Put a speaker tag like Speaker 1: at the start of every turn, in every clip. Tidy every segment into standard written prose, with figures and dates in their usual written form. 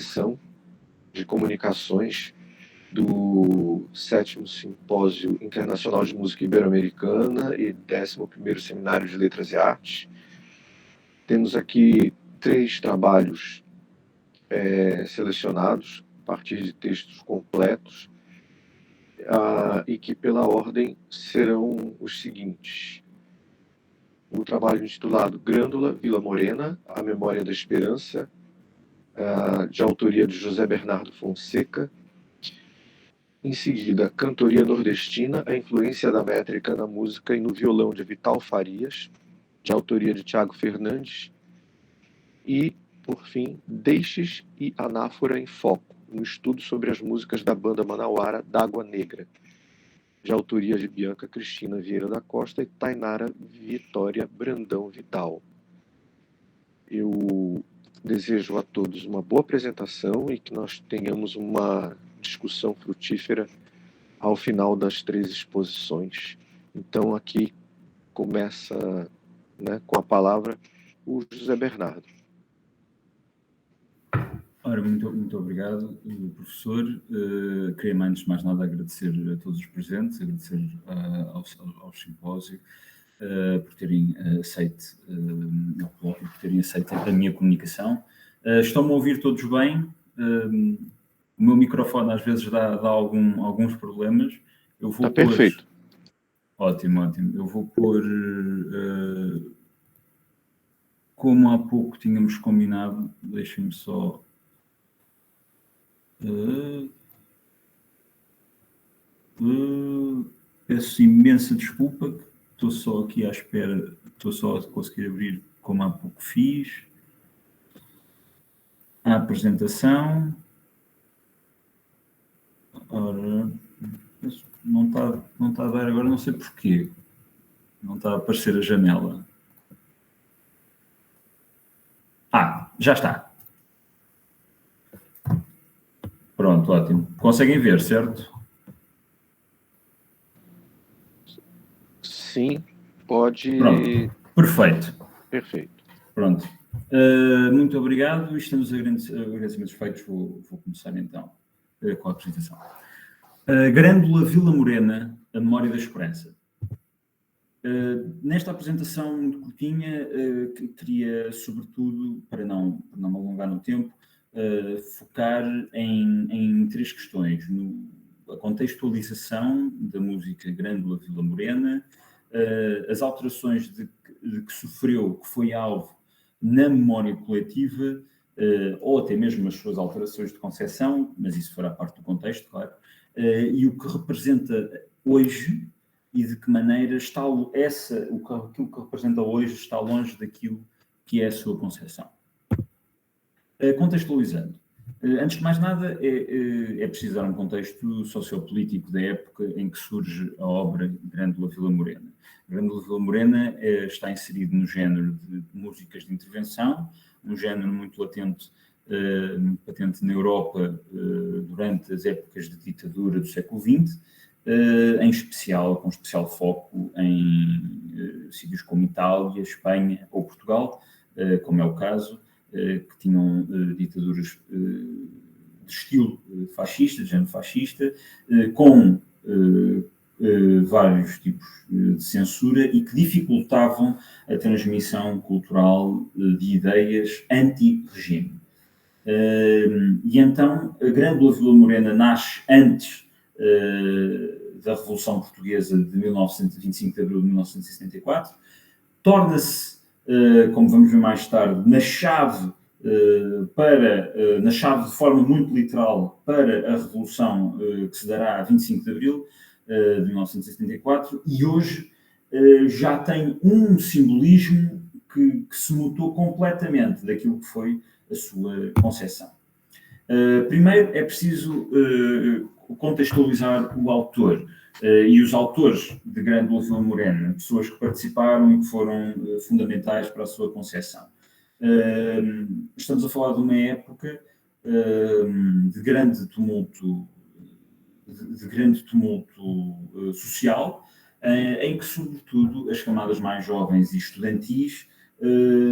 Speaker 1: sessão de comunicações do 7º Simpósio Internacional de Música Ibero-Americana e 11º Seminário de Letras e Artes. Temos aqui 3 trabalhos selecionados a partir de textos completos e que, pela ordem, serão os seguintes. O trabalho intitulado Grândola, Vila Morena, A Memória da Esperança, de autoria de José Bernardo Fonseca. Em seguida, Cantoria Nordestina, a influência da métrica na música e no violão, de Vital Farias, de autoria de Tiago Fernandes. E, por fim, Deixes e Anáfora em Foco, um estudo sobre as músicas da banda manauara d'Água Negra, de autoria de Bianca Cristina Vieira da Costa e Tainara Vitória Brandão Vidal. Eu desejo a todos uma boa apresentação e que nós tenhamos uma discussão frutífera ao final das 3 exposições. Então, aqui começa, com a palavra o José Bernardo.
Speaker 2: Ora, muito obrigado, professor. Queria, antes de mais nada, agradecer a todos os presentes, agradecer ao simpósio por terem aceito a minha comunicação. Estão-me a ouvir todos bem? O meu microfone às vezes dá alguns problemas.
Speaker 1: Está perfeito.
Speaker 2: Ótimo. Eu vou pôr, como há pouco tínhamos combinado, deixem-me só... peço imensa desculpa, estou só aqui à espera, estou só a conseguir abrir, como há pouco fiz, a apresentação. Ora, não está a dar agora, não sei porquê, não está a aparecer a janela. Já está. Pronto, ótimo. Conseguem ver, certo?
Speaker 1: Sim, pode...
Speaker 2: Pronto, perfeito.
Speaker 1: Perfeito.
Speaker 2: Pronto. Muito obrigado. Estamos agradecimentos feitos. Vou começar então com a apresentação. Grândola, Vila Morena, a Memória da Esperança. Nesta apresentação muito curtinha, queria, sobretudo, para não me alongar no tempo, focar em 3 questões. A contextualização da música Grândola, Vila Morena, as alterações de que sofreu, que foi alvo na memória coletiva, ou até mesmo as suas alterações de concepção, mas isso fará parte do contexto, claro, e o que representa hoje e de que maneira aquilo que representa hoje está longe daquilo que é a sua concepção. Contextualizando. Antes de mais nada, é preciso dar um contexto sociopolítico da época em que surge a obra Grândola, Vila Morena. Grândola, Vila Morena está inserido no género de músicas de intervenção, um género muito patente na Europa durante as épocas de ditadura do século XX, com especial foco em sítios como Itália, Espanha ou Portugal, como é o caso, que tinham ditaduras de estilo fascista, de género fascista, com vários tipos de censura e que dificultavam a transmissão cultural de ideias anti-regime. E então a Grândola, Vila Morena nasce antes da Revolução Portuguesa de 1925 de abril de 1974, torna-se, como vamos ver mais tarde, na chave de forma muito literal para a Revolução que se dará a 25 de abril de 1974, e hoje já tem um simbolismo que se mutou completamente daquilo que foi a sua concepção. Primeiro é preciso contextualizar o autor e os autores de Grândola, Vila Morena, pessoas que participaram e que foram fundamentais para a sua concepção. Estamos a falar de uma época de grande tumulto social, em que, sobretudo, as camadas mais jovens e estudantis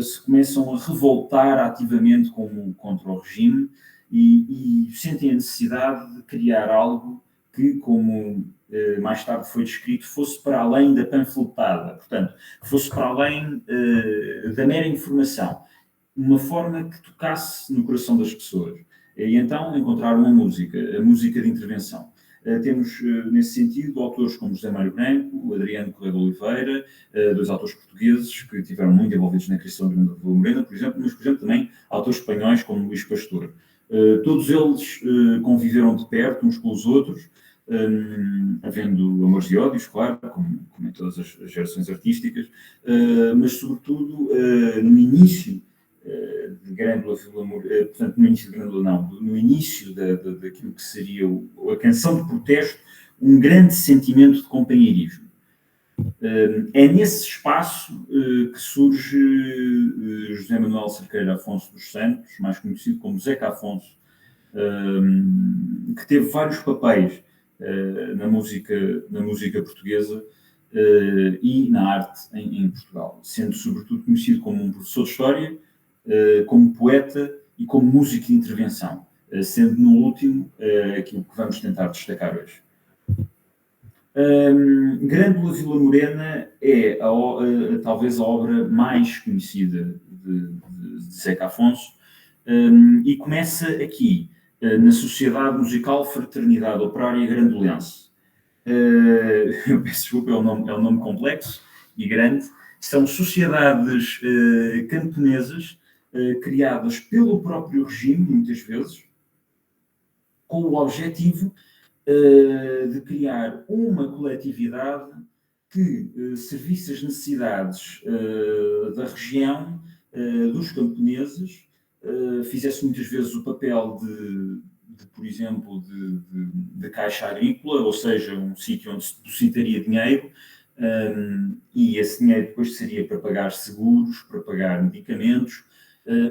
Speaker 2: se começam a revoltar ativamente contra o regime e sentem a necessidade de criar algo que, como mais tarde foi descrito, fosse para além da panfletada, portanto, fosse para além da mera informação, uma forma que tocasse no coração das pessoas. E então encontrar uma música, a música de intervenção. Temos, nesse sentido, autores como José Mário Branco, o Adriano Correia de Oliveira, dois autores portugueses que estiveram muito envolvidos na criação de Grândola Vila Morena, por exemplo, mas, por exemplo, também autores espanhóis como Luís Pastor. Todos eles conviveram de perto uns com os outros, havendo amores e ódios, claro, como em todas as gerações artísticas, mas, sobretudo, no início de Grândola Vila Morena, portanto, no início de Grândola não, no início daquilo que seria a canção de protesto, um grande sentimento de companheirismo. É nesse espaço que surge José Manuel Cerqueira Afonso dos Santos, mais conhecido como Zeca Afonso, que teve vários papéis na música portuguesa e na arte em Portugal, sendo sobretudo conhecido como um professor de História, como poeta e como músico de intervenção, sendo no último aquilo que vamos tentar destacar hoje. Grândola Vila Morena é talvez a obra mais conhecida de Zeca Afonso e começa aqui, na Sociedade Musical Fraternidade Operária Grandolense. Eu peço desculpa, é um nome complexo e grande. São sociedades camponesas criadas pelo próprio regime, muitas vezes, com o objetivo de criar uma coletividade que servisse as necessidades da região, dos camponeses, fizesse muitas vezes o papel por exemplo, de caixa agrícola, ou seja, um sítio onde se depositaria dinheiro, e esse dinheiro depois seria para pagar seguros, para pagar medicamentos,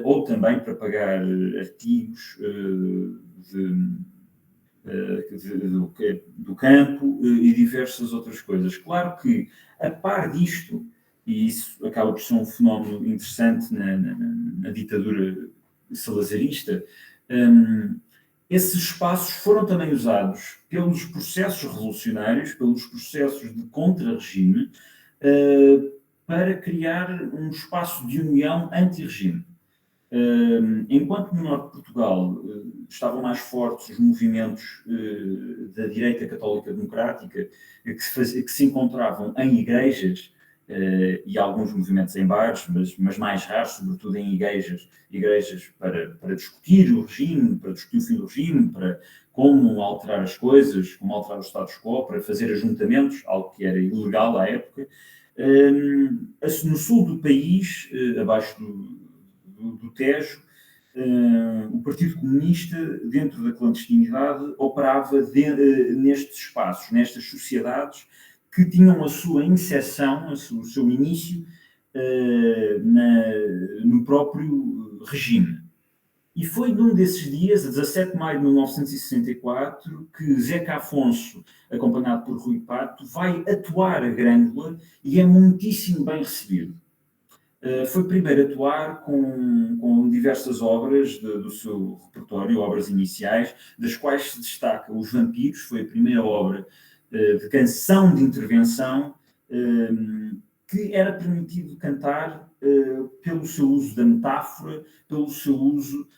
Speaker 2: ou também para pagar artigos do campo e diversas outras coisas. Claro que, a par disto, e isso acaba por ser um fenómeno interessante na ditadura salazarista, esses espaços foram também usados pelos processos revolucionários, pelos processos de contra-regime, para criar um espaço de união anti-regime. Enquanto no norte de Portugal estavam mais fortes os movimentos da direita católica democrática que se encontravam em igrejas e alguns movimentos em bares, mas mais raros, sobretudo em igrejas para discutir o regime, para discutir o fim do regime, para como alterar as coisas, como alterar o status quo, para fazer ajuntamentos, algo que era ilegal à época. No sul do país, abaixo do Tejo, o Partido Comunista, dentro da clandestinidade, operava nestes espaços, nestas sociedades, que tinham a sua inserção, o seu início no próprio regime. E foi num desses dias, a 17 de maio de 1964, que Zeca Afonso, acompanhado por Rui Pato, vai atuar a Grândola e é muitíssimo bem recebido. Foi primeiro atuar com diversas obras do seu repertório, obras iniciais, das quais se destaca Os Vampiros, foi a primeira obra de canção de intervenção que era permitido cantar pelo seu uso da metáfora, pelo seu uso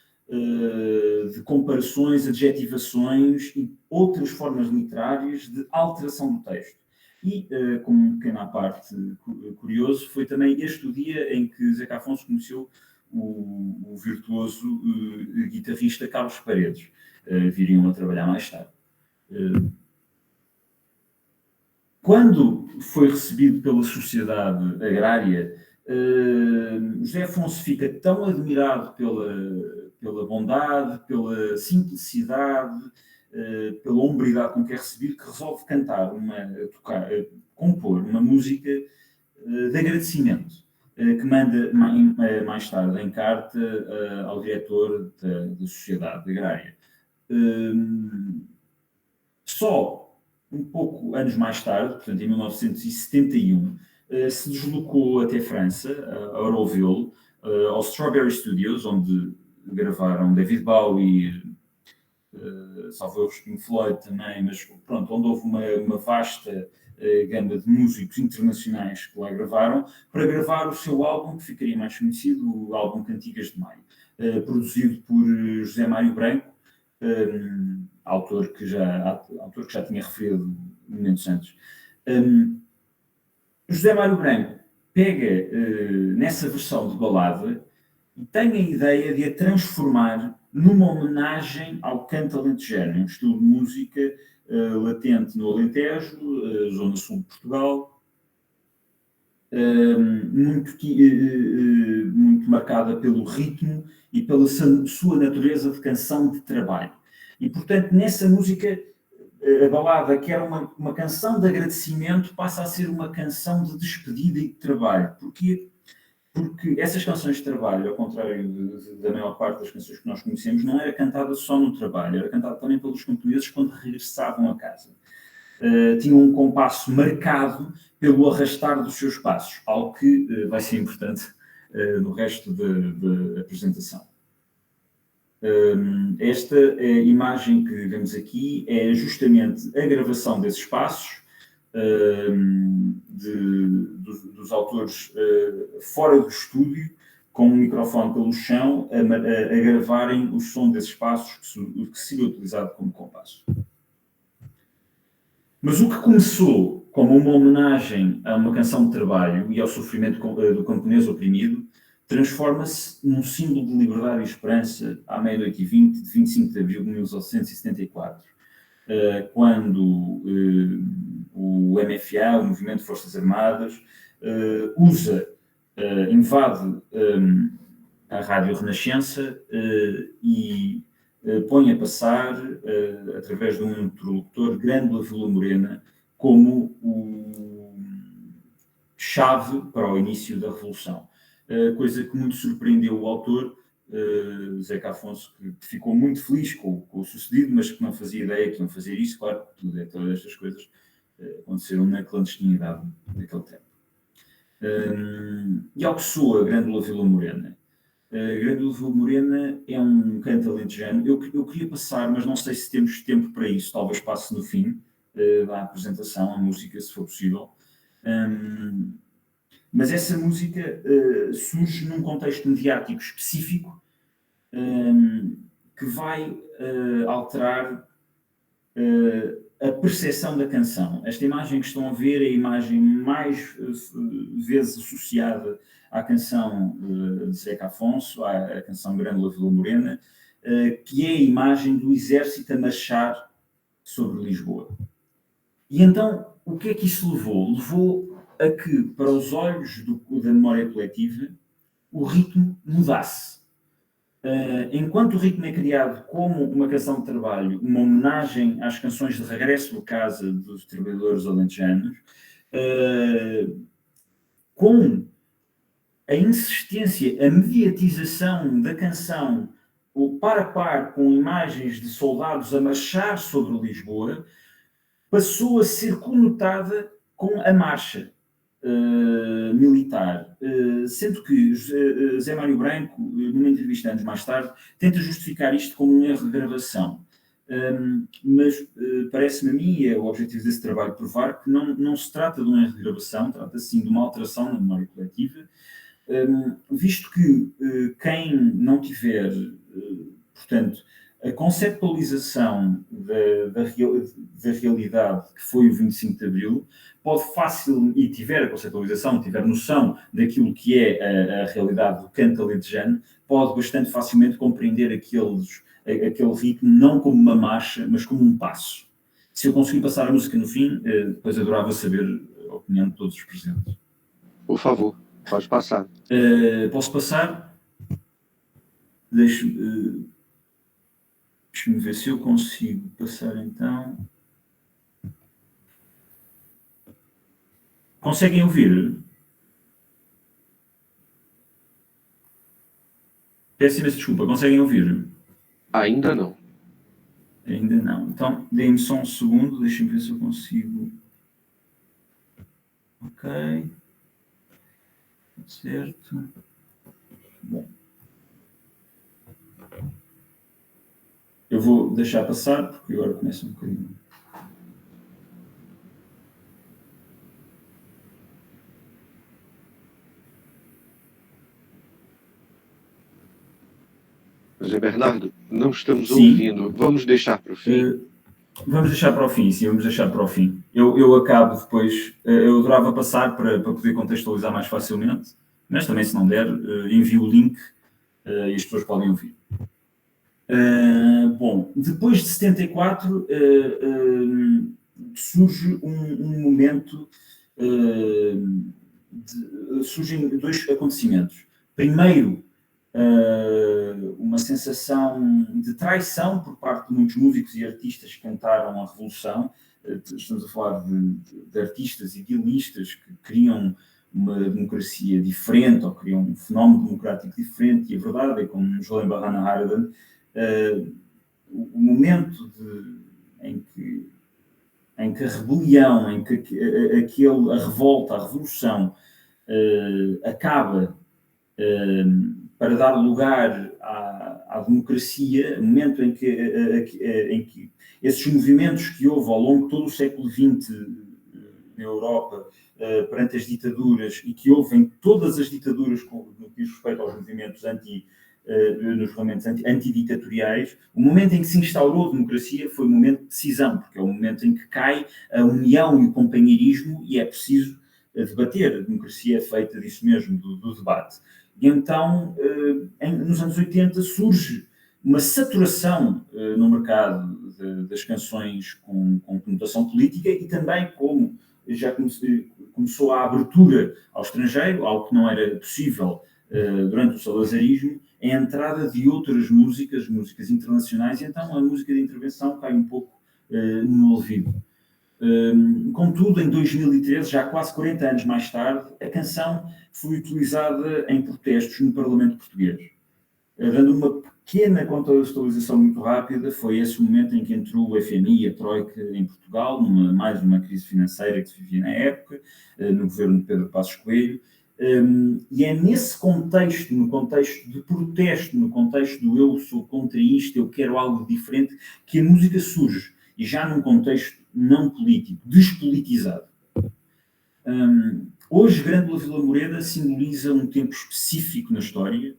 Speaker 2: de comparações, adjetivações e outras formas literárias de alteração do texto. E, como um pequeno à parte curioso, foi também este o dia em que Zeca Afonso conheceu o virtuoso guitarrista Carlos Paredes. Viriam a trabalhar mais tarde. Quando foi recebido pela sociedade agrária, José Afonso fica tão admirado pela bondade, pela simplicidade, pela hombridade com que é recebido, que resolve compor uma música de agradecimento, que manda mais tarde em carta ao diretor da Sociedade Agrária. Só um pouco anos mais tarde, portanto em 1971, se deslocou até França, a Auroville, aos Strawberry Studios, onde gravaram David Bowie, salvo erro, Pink Floyd também, mas pronto, onde houve uma vasta gama de músicos internacionais que lá gravaram, para gravar o seu álbum, que ficaria mais conhecido, o álbum Cantigas de Maio, produzido por José Mário Branco, autor que já tinha referido momentos antes. José Mário Branco pega nessa versão de balada e tem a ideia de a transformar numa homenagem ao canto alentejano, um estilo de música latente no Alentejo, zona sul de Portugal, muito marcada pelo ritmo e pela sua natureza de canção de trabalho. E, portanto, nessa música, a balada, que era uma canção de agradecimento, passa a ser uma canção de despedida e de trabalho. Porquê? Porque essas canções de trabalho, ao contrário da maior parte das canções que nós conhecemos, não era cantada só no trabalho, era cantada também pelos camponeses quando regressavam a casa. Tinham um compasso marcado pelo arrastar dos seus passos, algo que vai ser importante no resto da apresentação. Esta imagem que vemos aqui é justamente a gravação desses passos dos autores fora do estúdio, com um microfone pelo chão, a gravarem o som desses passos que seria utilizado como compasso. Mas o que começou como uma homenagem a uma canção de trabalho e ao sofrimento do camponês oprimido, transforma-se num símbolo de liberdade e esperança à meia-noite e 20, de 25 de abril de 1974, quando o MFA, o Movimento de Forças Armadas, invade a Rádio Renascença e põe a passar, através de um interlocutor, Grândola Vila Morena, como chave para o início da Revolução. Coisa que muito surpreendeu o autor, Zeca Afonso, que ficou muito feliz com o sucedido, mas que não fazia ideia que iam fazer isso. Claro, todas estas coisas aconteceram na clandestinidade daquele tempo. E ao que soa Grândola Vila Morena? Grândola Vila Morena é um canto alentejano. Eu queria passar, mas não sei se temos tempo para isso, talvez passe no fim da apresentação, a música, se for possível. Mas essa música surge num contexto mediático específico que vai alterar a percepção da canção. Esta imagem que estão a ver é a imagem mais vezes associada à canção de Zeca Afonso, à canção Grândola Vila Morena, que é a imagem do exército a marchar sobre Lisboa. E então, o que é que isso levou? Levou a que, para os olhos da memória coletiva, o ritmo mudasse. Enquanto o ritmo é criado como uma canção de trabalho, uma homenagem às canções de regresso a casa dos trabalhadores alentejanos, com a insistência, a mediatização da canção, o par a par com imagens de soldados a marchar sobre Lisboa, passou a ser conotada com a marcha militar, sendo que Zé Mário Branco, numa entrevista anos mais tarde, tenta justificar isto como um erro de gravação. Mas parece-me a mim, e é o objetivo desse trabalho, provar que não se trata de um erro de gravação, trata-se sim de uma alteração na memória coletiva, visto que quem não tiver, portanto, a conceptualização da realidade que foi o 25 de Abril, pode fácil, e tiver a conceptualização, tiver noção daquilo que é a realidade do canto alentejano, pode bastante facilmente compreender aquele ritmo não como uma marcha, mas como um passo. Se eu conseguir passar a música no fim, depois adorava saber a opinião de todos os presentes.
Speaker 1: Por favor, pode passar.
Speaker 2: Posso passar? Deixe-me ver se eu consigo passar então. Conseguem ouvir? Peço imensa desculpa, conseguem ouvir?
Speaker 1: Ainda não.
Speaker 2: Ainda não. Então, deem-me só um segundo, deixem-me ver se eu consigo. Ok. Certo. Bom. Eu vou deixar passar, porque agora começa um bocadinho.
Speaker 1: José Bernardo, não estamos
Speaker 2: Sim.
Speaker 1: ouvindo. Vamos deixar para o fim?
Speaker 2: Vamos deixar para o fim, sim, vamos deixar para o fim. Eu acabo depois, eu adorava passar para poder contextualizar mais facilmente, mas também, se não der, envio o link e as pessoas podem ouvir. Bom, depois de 74 surge um momento, surgem dois acontecimentos. Primeiro, uma sensação de traição por parte de muitos músicos e artistas que cantaram a Revolução. Estamos a falar de artistas idealistas que queriam uma democracia diferente ou queriam um fenómeno democrático diferente, e a verdade é, como nos lembra Hannah Arendt, o momento em que a rebelião, em que a revolta, a revolução acaba para dar lugar à democracia, no momento em que esses movimentos que houve ao longo de todo o século XX na Europa, perante as ditaduras, e que houve em todas as ditaduras no que diz respeito aos movimentos nos regulamentos antiditatoriais, o momento em que se instaurou a democracia foi o momento de decisão, porque é o momento em que cai a união e o companheirismo e é preciso debater. A democracia é feita disso mesmo, do debate. E então, nos anos 80, surge uma saturação no mercado das canções com conotação política, e também como já começou a abertura ao estrangeiro, algo que não era possível durante o salazarismo, a entrada de outras músicas internacionais, e então a música de intervenção cai um pouco no olvido. Contudo, em 2013, já quase 40 anos mais tarde, a canção foi utilizada em protestos no Parlamento Português. Dando uma pequena contextualização muito rápida, foi esse o momento em que entrou o FMI e a Troika em Portugal, mais uma crise financeira que se vivia na época, no governo de Pedro Passos Coelho, e é nesse contexto, no contexto de protesto, no contexto do eu sou contra isto, eu quero algo diferente, que a música surge, e já num contexto não político, despolitizado. Hoje, Grândola Vila Morena simboliza um tempo específico na história,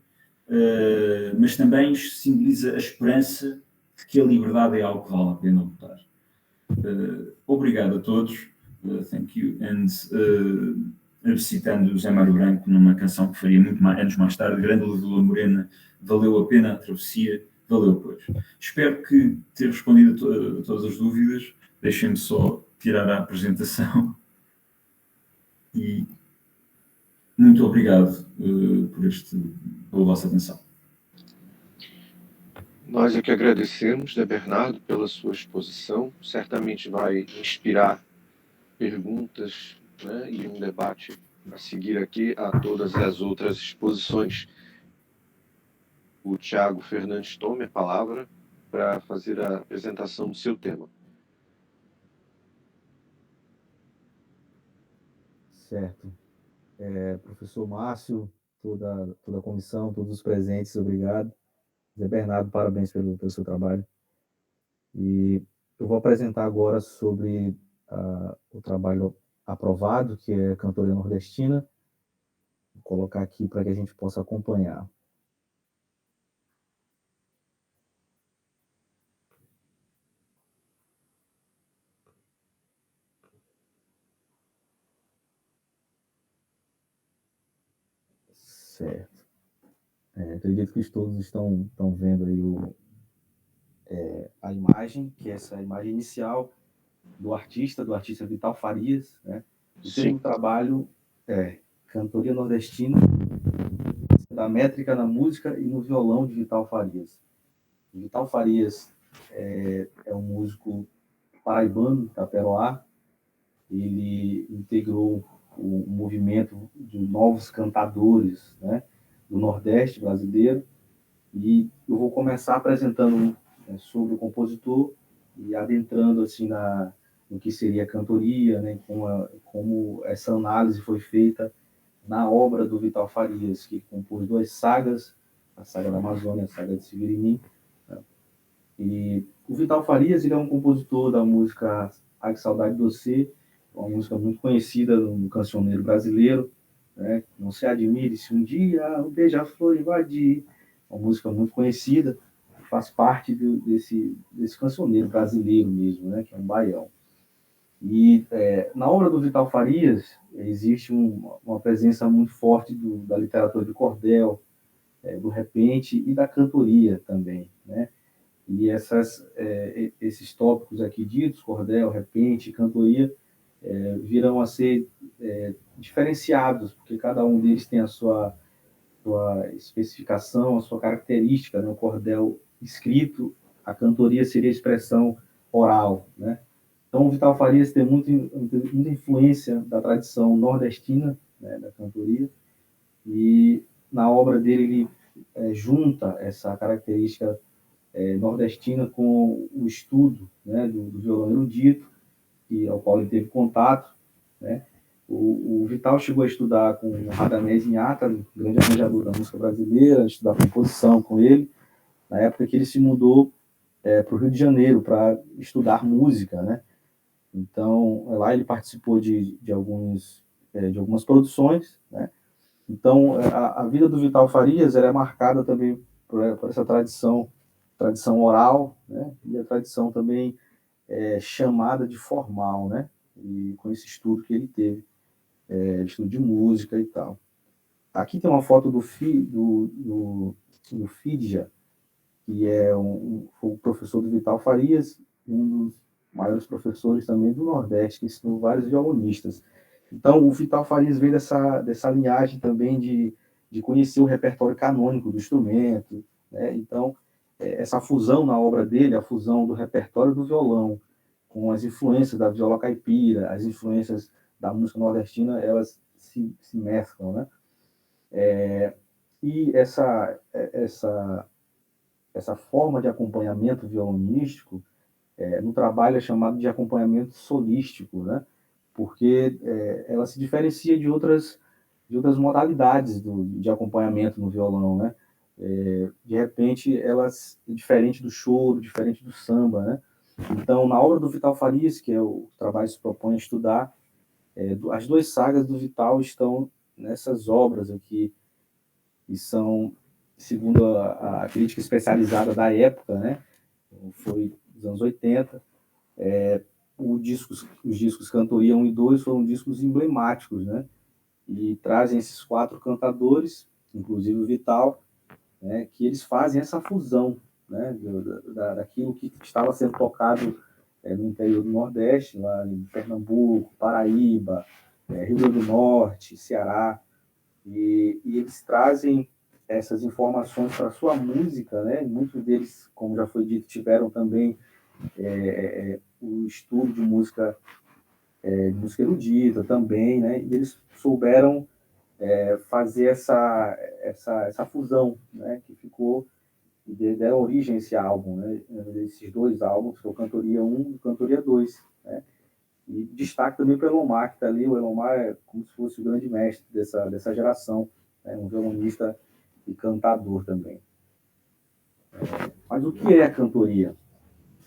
Speaker 2: mas também simboliza a esperança de que a liberdade é algo que vale a pena lutar. Obrigado a todos. Thank you. And citando José Mário Branco numa canção que faria anos mais tarde, Grândola Vila Morena, valeu a pena a travessia, valeu pois. Espero que ter respondido a todas as dúvidas. Deixem-me só tirar a apresentação. E muito obrigado pela vossa atenção.
Speaker 1: Nós é que agradecemos, Zé Bernardo, pela sua exposição. Certamente vai inspirar perguntas, né, e um debate a seguir aqui a todas as outras exposições. O Tiago Fernandes tome a palavra para fazer a apresentação do seu tema.
Speaker 3: Certo. Professor Márcio, toda a comissão, todos os presentes, obrigado. Zé Bernardo, parabéns pelo seu trabalho. E eu vou apresentar agora sobre o trabalho aprovado, que é Cantoria Nordestina. Vou colocar aqui para que a gente possa acompanhar. Certo. Acredito que todos estão vendo aí a imagem, que é essa imagem inicial do artista Vital Farias, né? O seu trabalho é Cantoria Nordestina, da métrica na música e no violão de Vital Farias. Vital Farias é um músico paraibano, Taperoá. Ele integrou o movimento de novos cantadores, né, do Nordeste brasileiro. E eu vou começar apresentando sobre o compositor e adentrando assim no que seria a cantoria, né, como essa análise foi feita na obra do Vital Farias, que compôs duas sagas, a saga da Amazônia e a saga de Severinim. Né. E o Vital Farias, ele é um compositor da música Ai Que Saudade de Você, uma música muito conhecida no cancioneiro brasileiro, né? Não se admire se um dia um beija-flor invadir, uma música muito conhecida, faz parte desse cancioneiro brasileiro mesmo, né? Que é um baião. E na obra do Vital Farias existe uma presença muito forte da literatura de cordel, do repente e da cantoria também, né? E esses tópicos aqui ditos, cordel, repente, cantoria, virão a ser diferenciados, porque cada um deles tem a sua especificação, a sua característica, né? O cordel escrito, a cantoria seria a expressão oral, né? Então, o Vital Farias tem muita influência da tradição nordestina, né, da cantoria, e na obra dele ele junta essa característica nordestina com o estudo, né, do violão erudito, ao qual ele teve contato, né? O Vital chegou a estudar com o Radamés Inhata, grande arranjador da música brasileira, estudar composição com ele, na época que ele se mudou para o Rio de Janeiro para estudar música, né? Então, lá ele participou de algumas produções, né? Então, a vida do Vital Farias é marcada também por essa tradição oral, né? E a tradição também chamada de formal, né? E com esse estudo que ele teve, estudo de música e tal. Aqui tem uma foto do Fidja, que foi o professor do Vital Farias, um dos maiores professores também do Nordeste, que ensinou vários violonistas. Então, o Vital Farias veio dessa linhagem também de conhecer o repertório canônico do instrumento, né? Então, essa fusão na obra dele, a fusão do repertório do violão com as influências da viola caipira, as influências da música nordestina, elas se mesclam, né? E essa forma de acompanhamento violonístico no trabalho é chamado de acompanhamento solístico, né? Porque ela se diferencia de outras modalidades de acompanhamento no violão, né? De repente, elas é diferente do choro, diferente do samba, né? Então, na obra do Vital Farias, que é o trabalho que se propõe a estudar, as duas sagas do Vital estão nessas obras aqui, e são, segundo a crítica especializada da época, né? Foi dos anos 80, os discos Cantoria 1 e 2 foram discos emblemáticos, né? E trazem esses 4 cantadores, inclusive o Vital, né? Que eles fazem essa fusão, né? Daquilo que estava sendo tocado no interior do Nordeste, lá em Pernambuco, Paraíba, Rio Grande do Norte, Ceará, e eles trazem essas informações para a sua música, né? Muitos deles, como já foi dito, tiveram também o estudo de música erudita também, né? E eles souberam fazer essa fusão, né? Que ficou e deram origem a esse álbum, né? Esses 2 álbuns, que é o Cantoria 1 e o Cantoria 2, né? E destaque também para o Elomar, que está ali. O Elomar é como se fosse o grande mestre dessa geração, né? Um violonista e cantador também. Mas o que é a cantoria?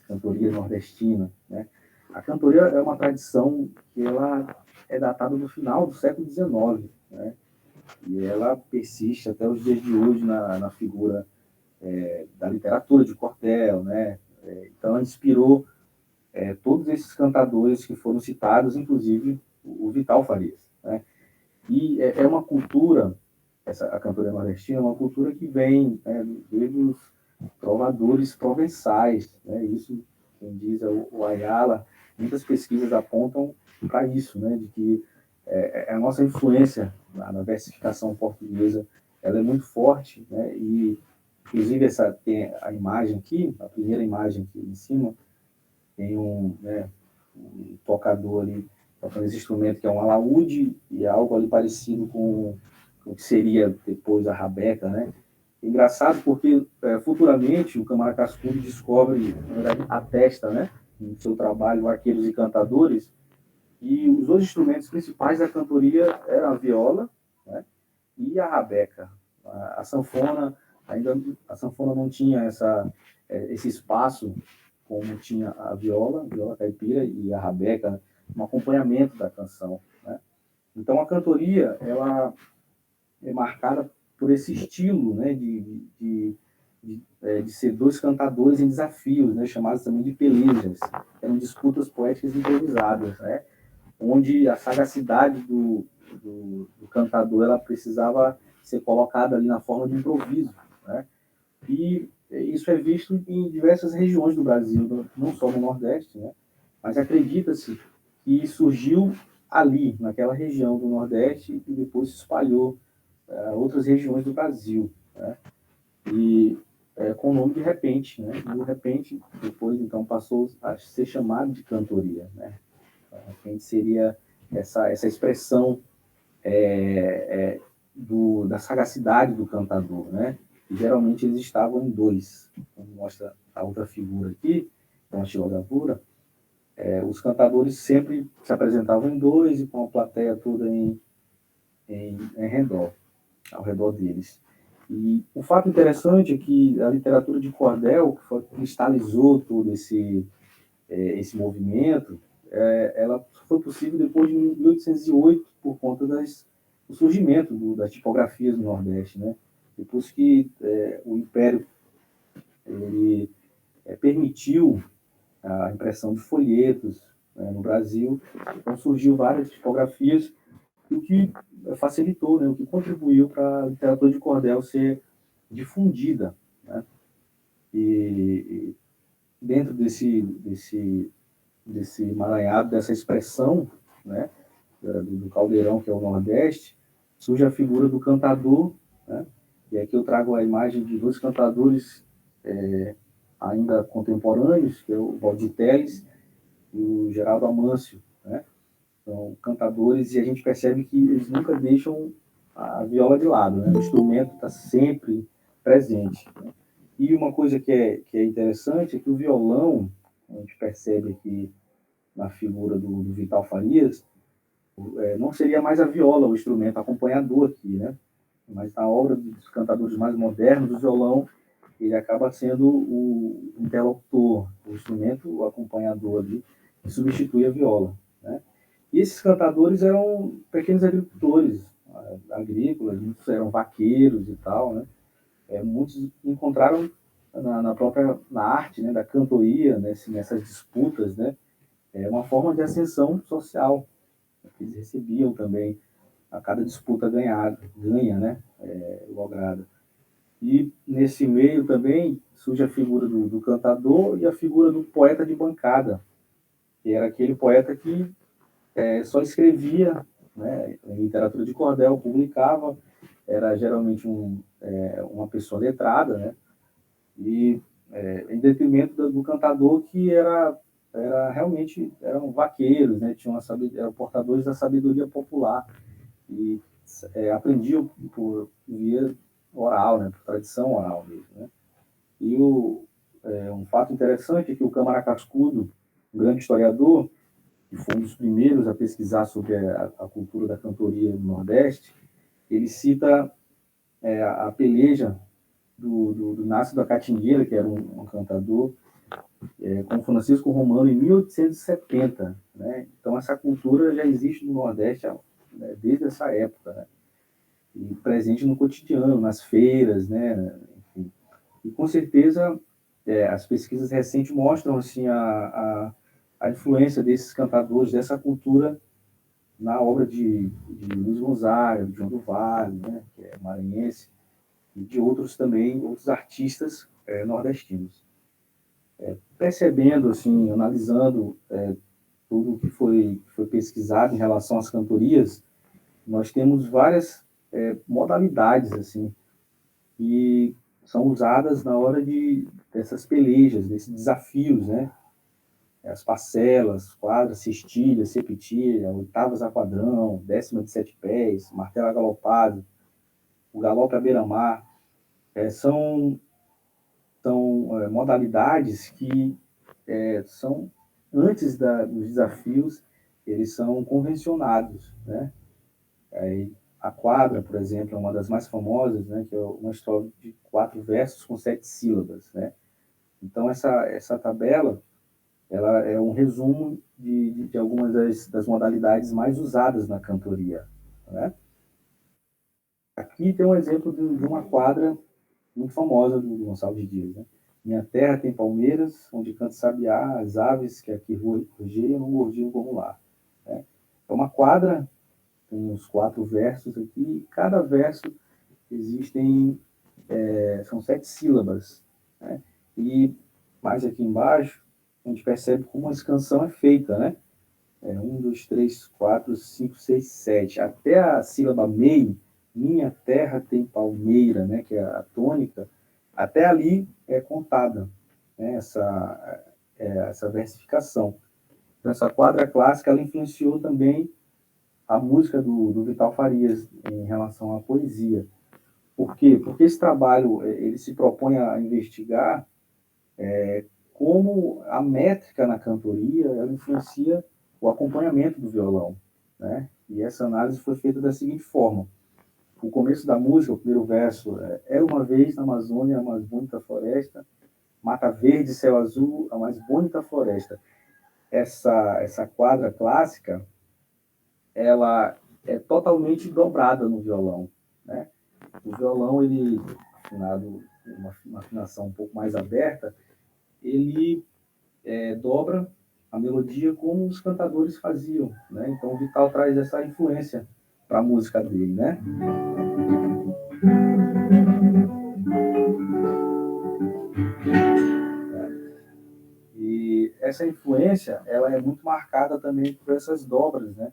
Speaker 3: Cantoria nordestina, né? A cantoria é uma tradição que ela é datada do final do século XIX, né? E ela persiste até os dias de hoje na figura da literatura de cordel, né? Então, ela inspirou todos esses cantadores que foram citados, inclusive o Vital Farias, né? E é uma cultura, a cantoria nordestina é uma cultura que vem, né, desde os trovadores provençais, né? Isso, quem diz é o Ayala. Muitas pesquisas apontam para isso, né? De que a nossa influência na versificação portuguesa, ela é muito forte, né? E inclusive tem a imagem aqui, a primeira imagem aqui em cima, tem um tocador ali tocando esse instrumento que é um alaúde, e é algo ali parecido com o que seria depois a rabeca, né? Engraçado porque futuramente o Câmara Cascudo descobre, na verdade, atesta, né, no seu trabalho Arqueiros e Cantadores, e os 2 instrumentos principais da cantoria eram a viola, né, e a rabeca. A sanfona não tinha esse espaço, como tinha a viola caipira e a rabeca, né, um acompanhamento da canção, né? Então, a cantoria, ela é marcada por esse estilo, né, de ser dois cantadores em desafios, né, chamados também de pelejas. Eram disputas poéticas improvisadas, né, onde a sagacidade do cantador ela precisava ser colocada ali na forma de improviso, né? E isso é visto em diversas regiões do Brasil, não só no Nordeste, né? Mas acredita-se que surgiu ali, naquela região do Nordeste, e depois se espalhou a outras regiões do Brasil, né? E com o nome de repente, né? E o repente depois então passou a ser chamado de cantoria, né? Então, repente seria essa expressão da sagacidade do cantador, né? E geralmente eles estavam em dois, como mostra a outra figura aqui, com a xilogravura. Os cantadores sempre se apresentavam em dois e com a plateia toda em redor, ao redor deles. E o fato interessante é que a literatura de cordel, que cristalizou todo esse movimento, ela foi possível depois de 1808 por conta do surgimento das tipografias no Nordeste, né? Depois que o Império ele, permitiu a impressão de folhetos, né, no Brasil, então surgiu várias tipografias, o que facilitou, né, o que contribuiu para a literatura de cordel ser difundida, né? E dentro desse emaranhado, dessa expressão, né, do caldeirão, que é o Nordeste, surge a figura do cantador, né? E aqui eu trago a imagem de dois cantadores ainda contemporâneos, que é o Valdir Telles e o Geraldo Amâncio, né? São cantadores e a gente percebe que eles nunca deixam a viola de lado, né? O instrumento está sempre presente, né? E uma coisa que é interessante é que o violão, a gente percebe aqui na figura do Vital Farias, não seria mais a viola o instrumento acompanhador aqui, né? Mas na obra dos cantadores mais modernos, o violão ele acaba sendo o interlocutor, o instrumento, o acompanhador ali, que substitui a viola, né? E esses cantadores eram pequenos agricultores, agrícolas, muitos eram vaqueiros e tal, né? Muitos encontraram na arte, né, da cantoria, nessas disputas, né, uma forma de ascensão social. Eles recebiam também a cada disputa ganha, né, lograda. E nesse meio também surge a figura do cantador e a figura do poeta de bancada, que era aquele poeta que só escrevia, né, em literatura de cordel, publicava, era geralmente uma pessoa letrada, né, e em detrimento do cantador que era realmente eram vaqueiros, né, eram portadores da sabedoria popular e aprendiam por via oral, né, por tradição oral mesmo, né. E um fato interessante é que o Câmara Cascudo, um grande historiador, que foi um dos primeiros a pesquisar sobre a cultura da cantoria no Nordeste, ele cita a peleja do Nácio da Catingueira, que era um cantador, com Francisco Romano em 1870, né? Então essa cultura já existe no Nordeste, né, desde essa época, né? E presente no cotidiano, nas feiras, né? Enfim. E com certeza as pesquisas recentes mostram assim a influência desses cantadores, dessa cultura na obra de Luiz Gonzaga, de João do Vale, né, que é maranhense, e de outros também, outros artistas nordestinos. Percebendo, assim, analisando tudo o que foi pesquisado em relação às cantorias, nós temos várias modalidades, assim, que são usadas na hora dessas pelejas, desses desafios, né? As parcelas, quadras, cestilha, septilha, oitavas a quadrão, décima de 7 pés, martelo agalopado, o galope à beira-mar, são modalidades que são, antes dos desafios, eles são convencionados, né? Aí, a quadra, por exemplo, é uma das mais famosas, né? Que é uma estrofe de 4 versos com 7 sílabas, né? Então, essa tabela, ela é um resumo de algumas das modalidades mais usadas na cantoria, né? Aqui tem um exemplo de uma quadra muito famosa do Gonçalves Dias, né? Minha terra tem palmeiras, onde canta sabiá, as aves que aqui rogeiam não gorjeiam como lá, né? É uma quadra, tem uns 4 versos aqui, e cada verso existem, são 7 sílabas, né? E mais aqui embaixo, a gente percebe como essa canção é feita, né? 1, 2, 3, 4, 5, 6, 7. Até a sílaba MEI, minha terra tem palmeira, né? Que é a tônica, até ali é contada, né? Essa versificação. Então, essa quadra clássica, ela influenciou também a música do Vital Farias em relação à poesia. Por quê? Porque esse trabalho ele se propõe a investigar como a métrica na cantoria ela influencia o acompanhamento do violão, né? E essa análise foi feita da seguinte forma: o começo da música, o primeiro verso, era uma vez na Amazônia a mais bonita floresta, mata verde, céu azul, a mais bonita floresta. Essa quadra clássica, ela é totalmente dobrada no violão, né? O violão, ele, afinado, uma afinação um pouco mais aberta, ele dobra a melodia como os cantadores faziam, né? Então o Vital traz essa influência para a música dele, né? E essa influência, ela é muito marcada também por essas dobras, né?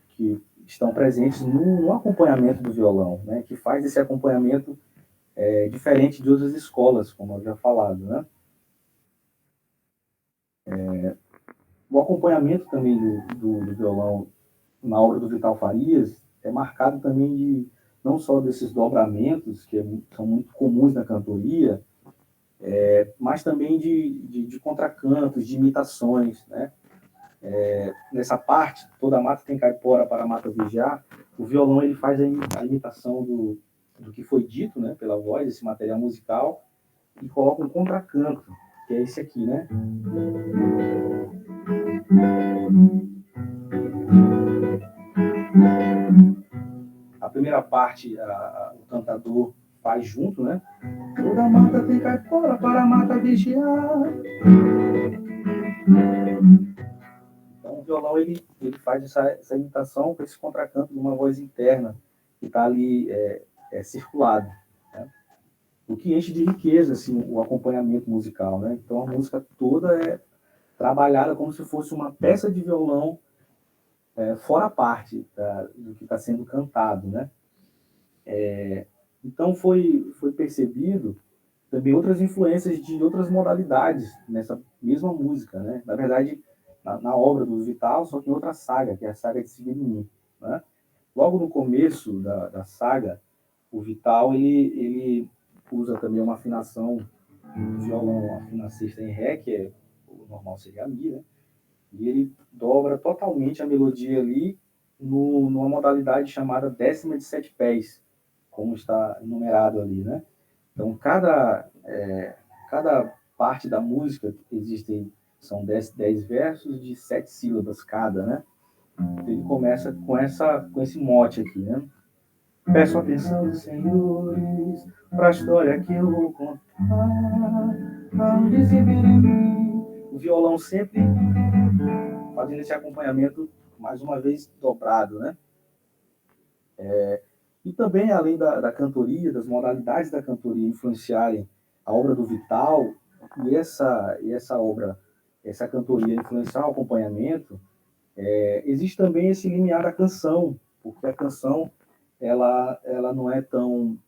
Speaker 3: Que estão presentes no acompanhamento do violão, né? Que faz esse acompanhamento diferente de outras escolas, como eu já falado, né? O acompanhamento também do violão na obra do Vital Farias é marcado também de não só desses dobramentos que são muito comuns na cantoria, mas também de contracantos, de imitações, né? Nessa parte, toda mata tem caipora para a mata vigiar, o violão ele faz a imitação do que foi dito, né, pela voz, esse material musical, e coloca um contracanto, que é esse aqui, né? A primeira parte, o cantador faz junto, né? Toda mata tem caipora para a mata vigiar. Então, o violão ele faz essa imitação com esse contracanto de uma voz interna que está ali circulado, né? O que enche de riqueza assim, o acompanhamento musical, né? Então, a música toda é trabalhada como se fosse uma peça de violão fora a parte do que está sendo cantado, né? Então, foi percebido também outras influências de outras modalidades nessa mesma música, né? Na verdade, na obra do Vital, só que em outra saga, que é a saga de Sibirinin, né? Logo no começo da saga, o Vital ele usa também uma afinação do violão, afina a sexta em Ré, que é o normal seria a Mi, né? E ele dobra totalmente a melodia ali numa modalidade chamada décima de 7 pés, como está numerado ali, né? Então, cada parte da música são 10 versos de 7 sílabas cada, né? Então, ele começa com esse mote aqui, né? Peço atenção dos senhores para a história que eu vou contar. O violão sempre fazendo esse acompanhamento, mais uma vez, dobrado, né? E também, além da cantoria, das modalidades da cantoria influenciarem a obra do Vital, e essa obra, essa cantoria influenciar o acompanhamento, existe também esse limiar da canção, porque a canção ela não é tão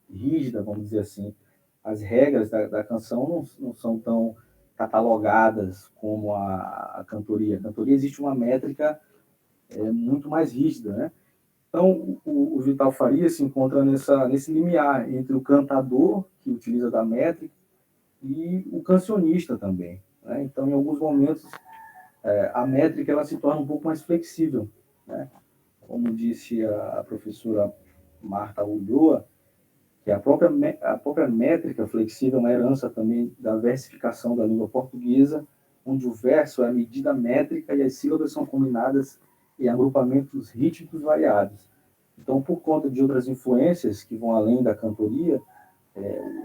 Speaker 3: rígida, vamos dizer assim. As regras da canção não são tão catalogadas como a cantoria. A cantoria existe uma métrica muito mais rígida, né? Então, o Vital Farias se encontra nesse limiar entre o cantador, que utiliza da métrica, e o cancionista também, né? Então, em alguns momentos, a métrica ela se torna um pouco mais flexível, né? Como disse a professora Marta Ulloa, que a própria métrica flexível é uma herança também da versificação da língua portuguesa, onde o verso é a medida métrica e as sílabas são combinadas em agrupamentos rítmicos variados. Então, por conta de outras influências que vão além da cantoria,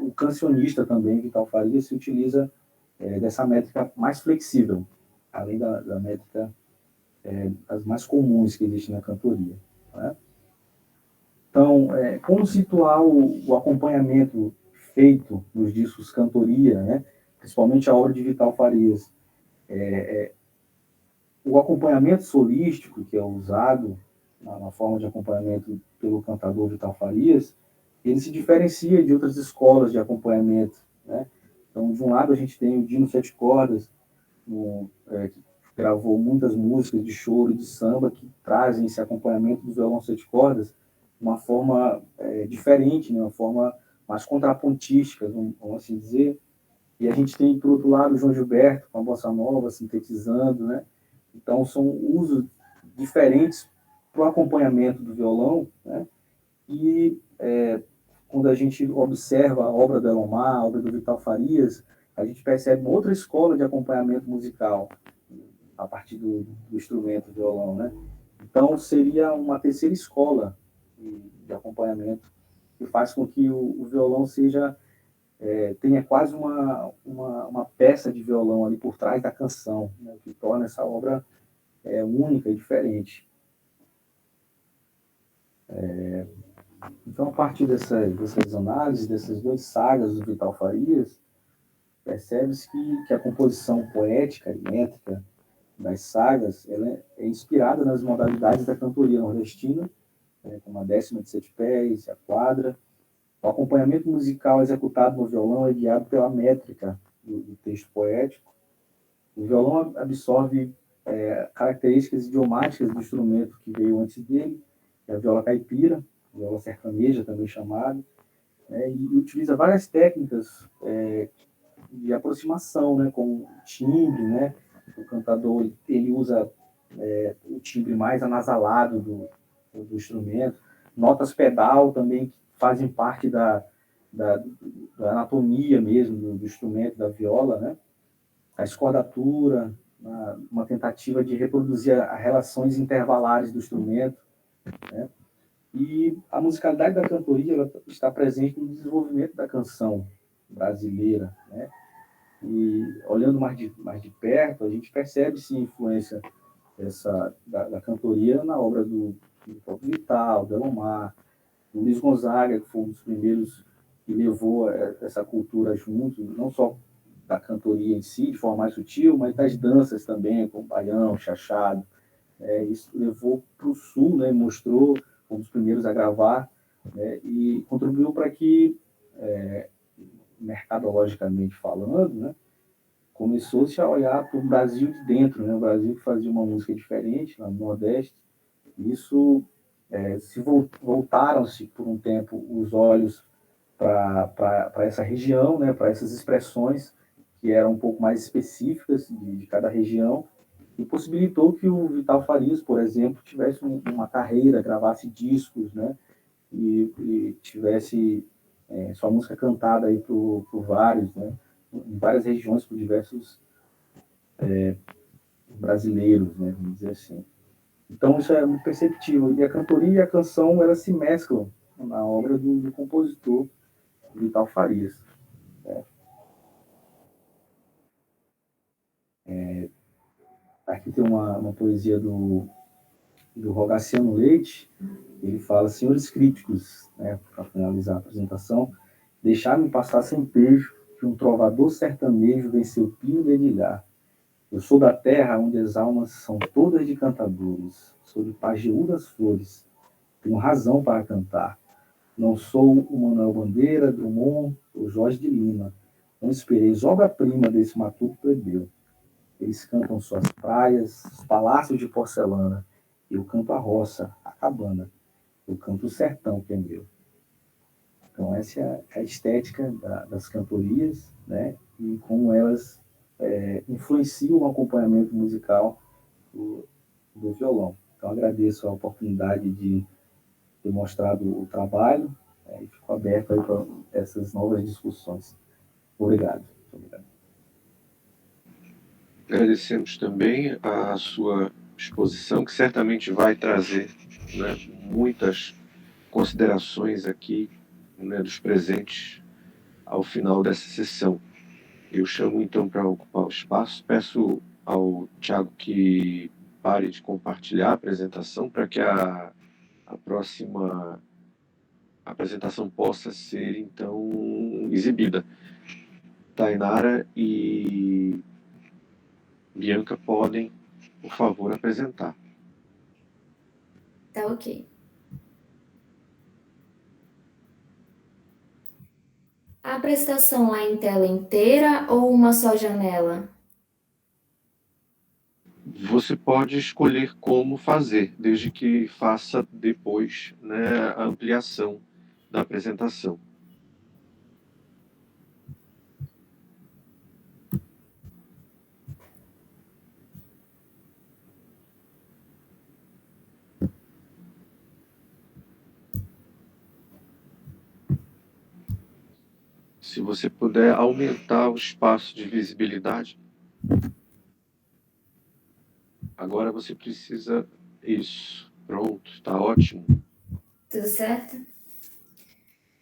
Speaker 3: o cancionista também, Vital Farias, se utiliza dessa métrica mais flexível, além da métrica as mais comuns que existem na cantoria. Né? Então, como situar o acompanhamento feito nos discos cantoria, né? Principalmente a obra de Vital Farias? O acompanhamento solístico que é usado na forma de acompanhamento pelo cantador Vital Farias, ele se diferencia de outras escolas de acompanhamento. Né? Então, de um lado, a gente tem o Dino Sete Cordas, que gravou muitas músicas de choro e de samba que trazem esse acompanhamento do violão sete cordas de uma forma diferente, né? Uma forma mais contrapontística, vamos assim dizer. E a gente tem, por outro lado, o João Gilberto com a bossa nova, sintetizando, né? Então, são usos diferentes para o acompanhamento do violão, né? E quando a gente observa a obra do Elomar, a obra do Vital Farias, a gente percebe uma outra escola de acompanhamento musical a partir do instrumento violão, né? Então, seria uma terceira escola de acompanhamento que faz com que o violão tenha quase uma peça de violão ali por trás da canção, né? Que torna essa obra única e diferente. Então, a partir dessas análises, dessas duas sagas do Vital Farias, percebe-se que a composição poética e métrica das sagas ela é inspirada nas modalidades da cantoria nordestina, como a décima de sete pés, a quadra. O acompanhamento musical executado no violão é guiado pela métrica do texto poético. O violão absorve características idiomáticas do instrumento que veio antes dele, que é a viola caipira, viola sertaneja também chamada, e utiliza várias técnicas de aproximação, né, como timbre, né? O cantador ele usa o timbre mais anasalado do instrumento, notas pedal também que fazem parte da anatomia mesmo do instrumento, da viola, né? A escordatura, uma tentativa de reproduzir as relações intervalares do instrumento, né? E a musicalidade da cantoria ela está presente no desenvolvimento da canção brasileira, né? E olhando mais de perto, a gente percebe sim a influência da cantoria na obra do próprio Vital, do Elomar, do Luiz Gonzaga, que foi um dos primeiros que levou essa cultura junto, não só da cantoria em si, de forma mais sutil, mas das danças também, como baião, chachado. Isso levou para o Sul, né, mostrou, um dos primeiros a gravar, né, e contribuiu para que, mercadologicamente falando, né, começou-se a olhar para o Brasil de dentro, né, o Brasil que fazia uma música diferente, lá no Nordeste. Isso voltaram-se por um tempo os olhos para essa região, né, para essas expressões que eram um pouco mais específicas de cada região, e possibilitou que o Vital Farias, por exemplo, tivesse uma carreira, gravasse discos, né, e tivesse sua música cantada aí por vários, né, em várias regiões, por diversos brasileiros, né, vamos dizer assim. Então, isso é muito perceptível. E a cantoria e a canção, elas se mesclam na obra do compositor Vital Farias. Aqui tem uma poesia do Rogaciano Leite. Ele fala: senhores críticos, né, para finalizar a apresentação, deixar-me passar sem pejo que um trovador sertanejo venceu pio dedilhar. Eu sou da terra onde as almas são todas de cantadores, sou de Pajeú das Flores, tenho razão para cantar. Não sou o Manuel Bandeira, Drummond ou Jorge de Lima. Não espereis obra-prima desse matuto plebeu. Eles cantam suas praias, os palácios de porcelana. Eu canto a roça, a cabana. Eu canto o sertão que é meu. Então, essa é a estética das cantorias, né? E como elas influenciam o acompanhamento musical do violão. Então, agradeço a oportunidade de ter mostrado o trabalho E fico aberto aí para essas novas discussões. Obrigado. Obrigado.
Speaker 1: Agradecemos também a sua exposição, que certamente vai trazer, né, muitas considerações aqui, né, dos presentes ao final dessa sessão. Eu chamo então para ocupar o espaço, peço ao Tiago que pare de compartilhar a apresentação para que a próxima apresentação possa ser então exibida. Tainara e Bianca podem, por favor, apresentar.
Speaker 4: Tá ok. A apresentação é em tela inteira ou uma só janela?
Speaker 1: Você pode escolher como fazer, desde que faça depois, né, a ampliação da apresentação. Se você puder aumentar o espaço de visibilidade. Agora você precisa... Isso. Pronto, está ótimo.
Speaker 4: Tudo certo?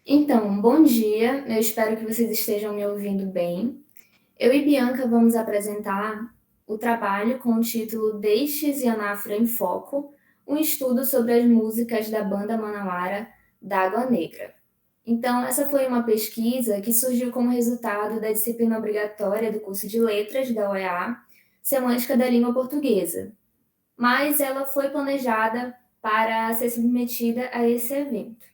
Speaker 4: Então, bom dia. Eu espero que vocês estejam me ouvindo bem. Eu e Bianca vamos apresentar o trabalho com o título Deixes e Anáfora em Foco, um estudo sobre as músicas da banda manauara d'Água Negra. Então, essa foi uma pesquisa que surgiu como resultado da disciplina obrigatória do curso de Letras da UEA, Semântica da Língua Portuguesa, mas ela foi planejada para ser submetida a esse evento.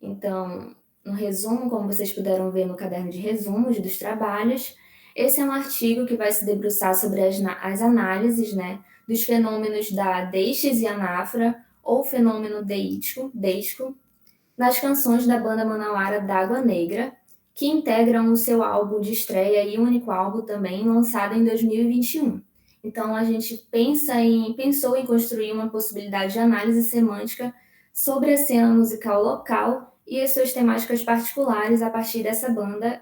Speaker 4: Então, no resumo, como vocês puderam ver no caderno de resumos dos trabalhos, esse é um artigo que vai se debruçar sobre as análises, né, dos fenômenos da deixes e anáfora, ou fenômeno deítico, nas canções da banda manauara d'Água Negra, que integram o seu álbum de estreia e único álbum também, lançado em 2021. Então, a gente pensou em construir uma possibilidade de análise semântica sobre a cena musical local e as suas temáticas particulares a partir dessa banda,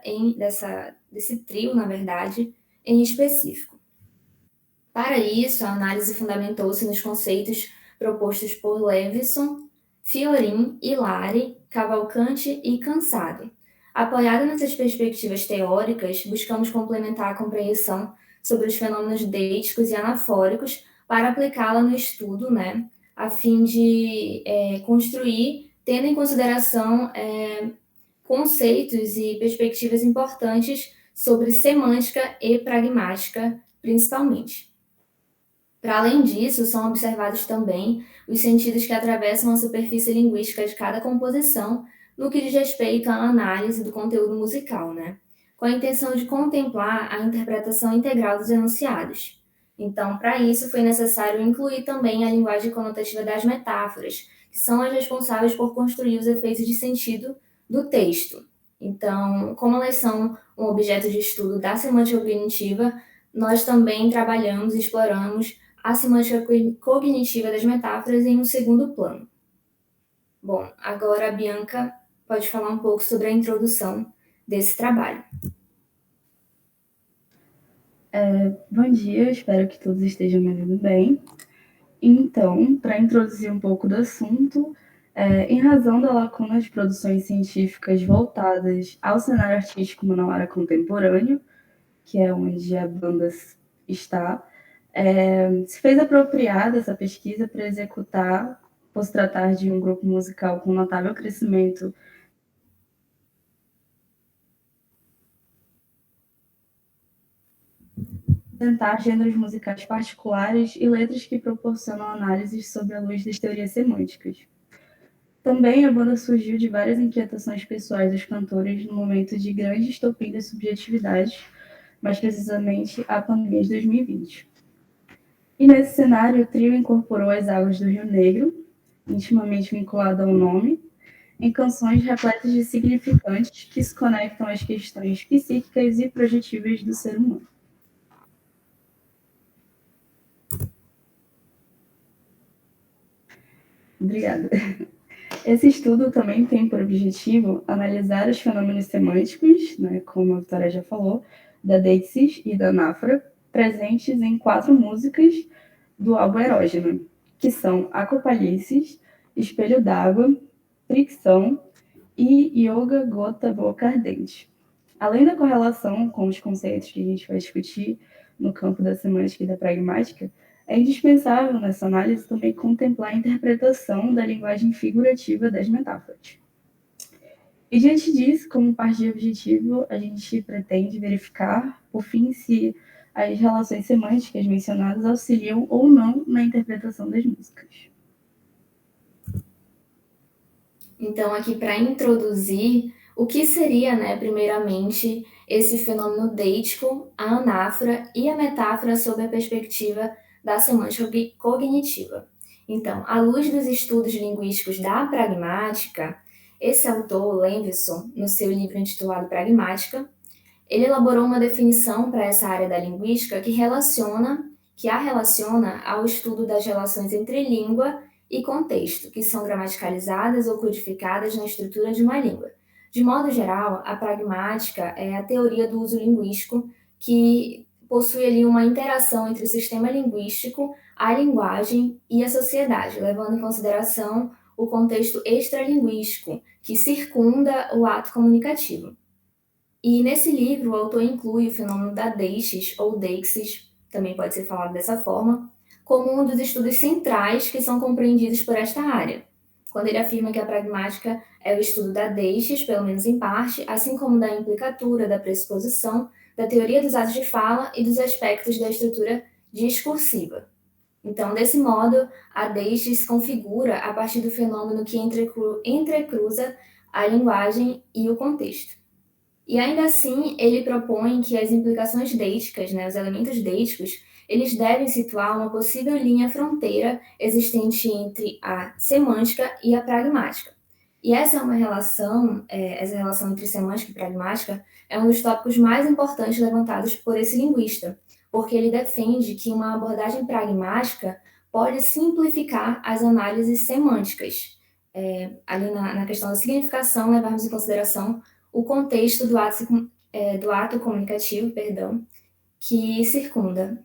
Speaker 4: desse trio, na verdade, em específico. Para isso, a análise fundamentou-se nos conceitos propostos por Levison, Fiorin, Hilari, Cavalcante e Cansado. Apoiado nessas perspectivas teóricas, buscamos complementar a compreensão sobre os fenômenos deíticos e anafóricos para aplicá-la no estudo, né, a fim de construir, tendo em consideração conceitos e perspectivas importantes sobre semântica e pragmática, principalmente. Para além disso, são observados também os sentidos que atravessam a superfície linguística de cada composição no que diz respeito à análise do conteúdo musical, né? Com a intenção de contemplar a interpretação integral dos enunciados. Então, para isso, foi necessário incluir também a linguagem conotativa das metáforas, que são as responsáveis por construir os efeitos de sentido do texto. Então, como elas são um objeto de estudo da semântica cognitiva, nós também trabalhamos e exploramos a semântica cognitiva das metáforas em um segundo plano. Bom, agora a Bianca pode falar um pouco sobre a introdução desse trabalho.
Speaker 5: Bom dia, espero que todos estejam me ouvindo bem. Então, para introduzir um pouco do assunto, em razão da lacuna de produções científicas voltadas ao cenário artístico manauara contemporâneo, que é onde a banda está, se fez apropriada essa pesquisa para executar, por se tratar de um grupo musical com notável crescimento tentar gêneros musicais particulares e letras que proporcionam análises sob a luz das teorias semânticas. Também a banda surgiu de várias inquietações pessoais dos cantores no momento de grande estopim das subjetividades, mais precisamente a pandemia de 2020. E nesse cenário, o trio incorporou as águas do Rio Negro, intimamente vinculado ao nome, em canções repletas de significantes que se conectam às questões psíquicas e projetivas do ser humano. Obrigada. Esse estudo também tem por objetivo analisar os fenômenos semânticos, né, como a Vitória já falou, da Deixis e da Nafra, presentes em 4 músicas do álbum Erógena, que são Acopalices, Espelho d'Água, Fricção e Yoga Gota Boca Ardente. Além da correlação com os conceitos que a gente vai discutir no campo da semântica e da pragmática, é indispensável nessa análise também contemplar a interpretação da linguagem figurativa das metáforas. E diante disso, como parte de objetivo, a gente pretende verificar, por fim, se as relações semânticas mencionadas auxiliam ou não na interpretação das músicas.
Speaker 4: Então, aqui para introduzir, o que seria, né, primeiramente, esse fenômeno deítico, a anáfora e a metáfora sob a perspectiva da semântica cognitiva. Então, à luz dos estudos linguísticos da pragmática, esse autor, Levinson, no seu livro intitulado Pragmática, ele elaborou uma definição para essa área da linguística que a relaciona ao estudo das relações entre língua e contexto, que são gramaticalizadas ou codificadas na estrutura de uma língua. De modo geral, a pragmática é a teoria do uso linguístico que possui ali uma interação entre o sistema linguístico, a linguagem e a sociedade, levando em consideração o contexto extralinguístico, que circunda o ato comunicativo. E nesse livro, o autor inclui o fenômeno da deixis, ou deixis, também pode ser falado dessa forma, como um dos estudos centrais que são compreendidos por esta área, quando ele afirma que a pragmática é o estudo da deixis, pelo menos em parte, assim como da implicatura, da pressuposição, da teoria dos atos de fala e dos aspectos da estrutura discursiva. Então, desse modo, a deixis se configura a partir do fenômeno que entrecruza a linguagem e o contexto. E ainda assim, ele propõe que as implicações deíticas, né, os elementos deíticos, eles devem situar uma possível linha fronteira existente entre a semântica e a pragmática. E essa é uma relação, essa relação entre semântica e pragmática é um dos tópicos mais importantes levantados por esse linguista, porque ele defende que uma abordagem pragmática pode simplificar as análises semânticas. Ali na questão da significação, levarmos em consideração o contexto do ato comunicativo, que circunda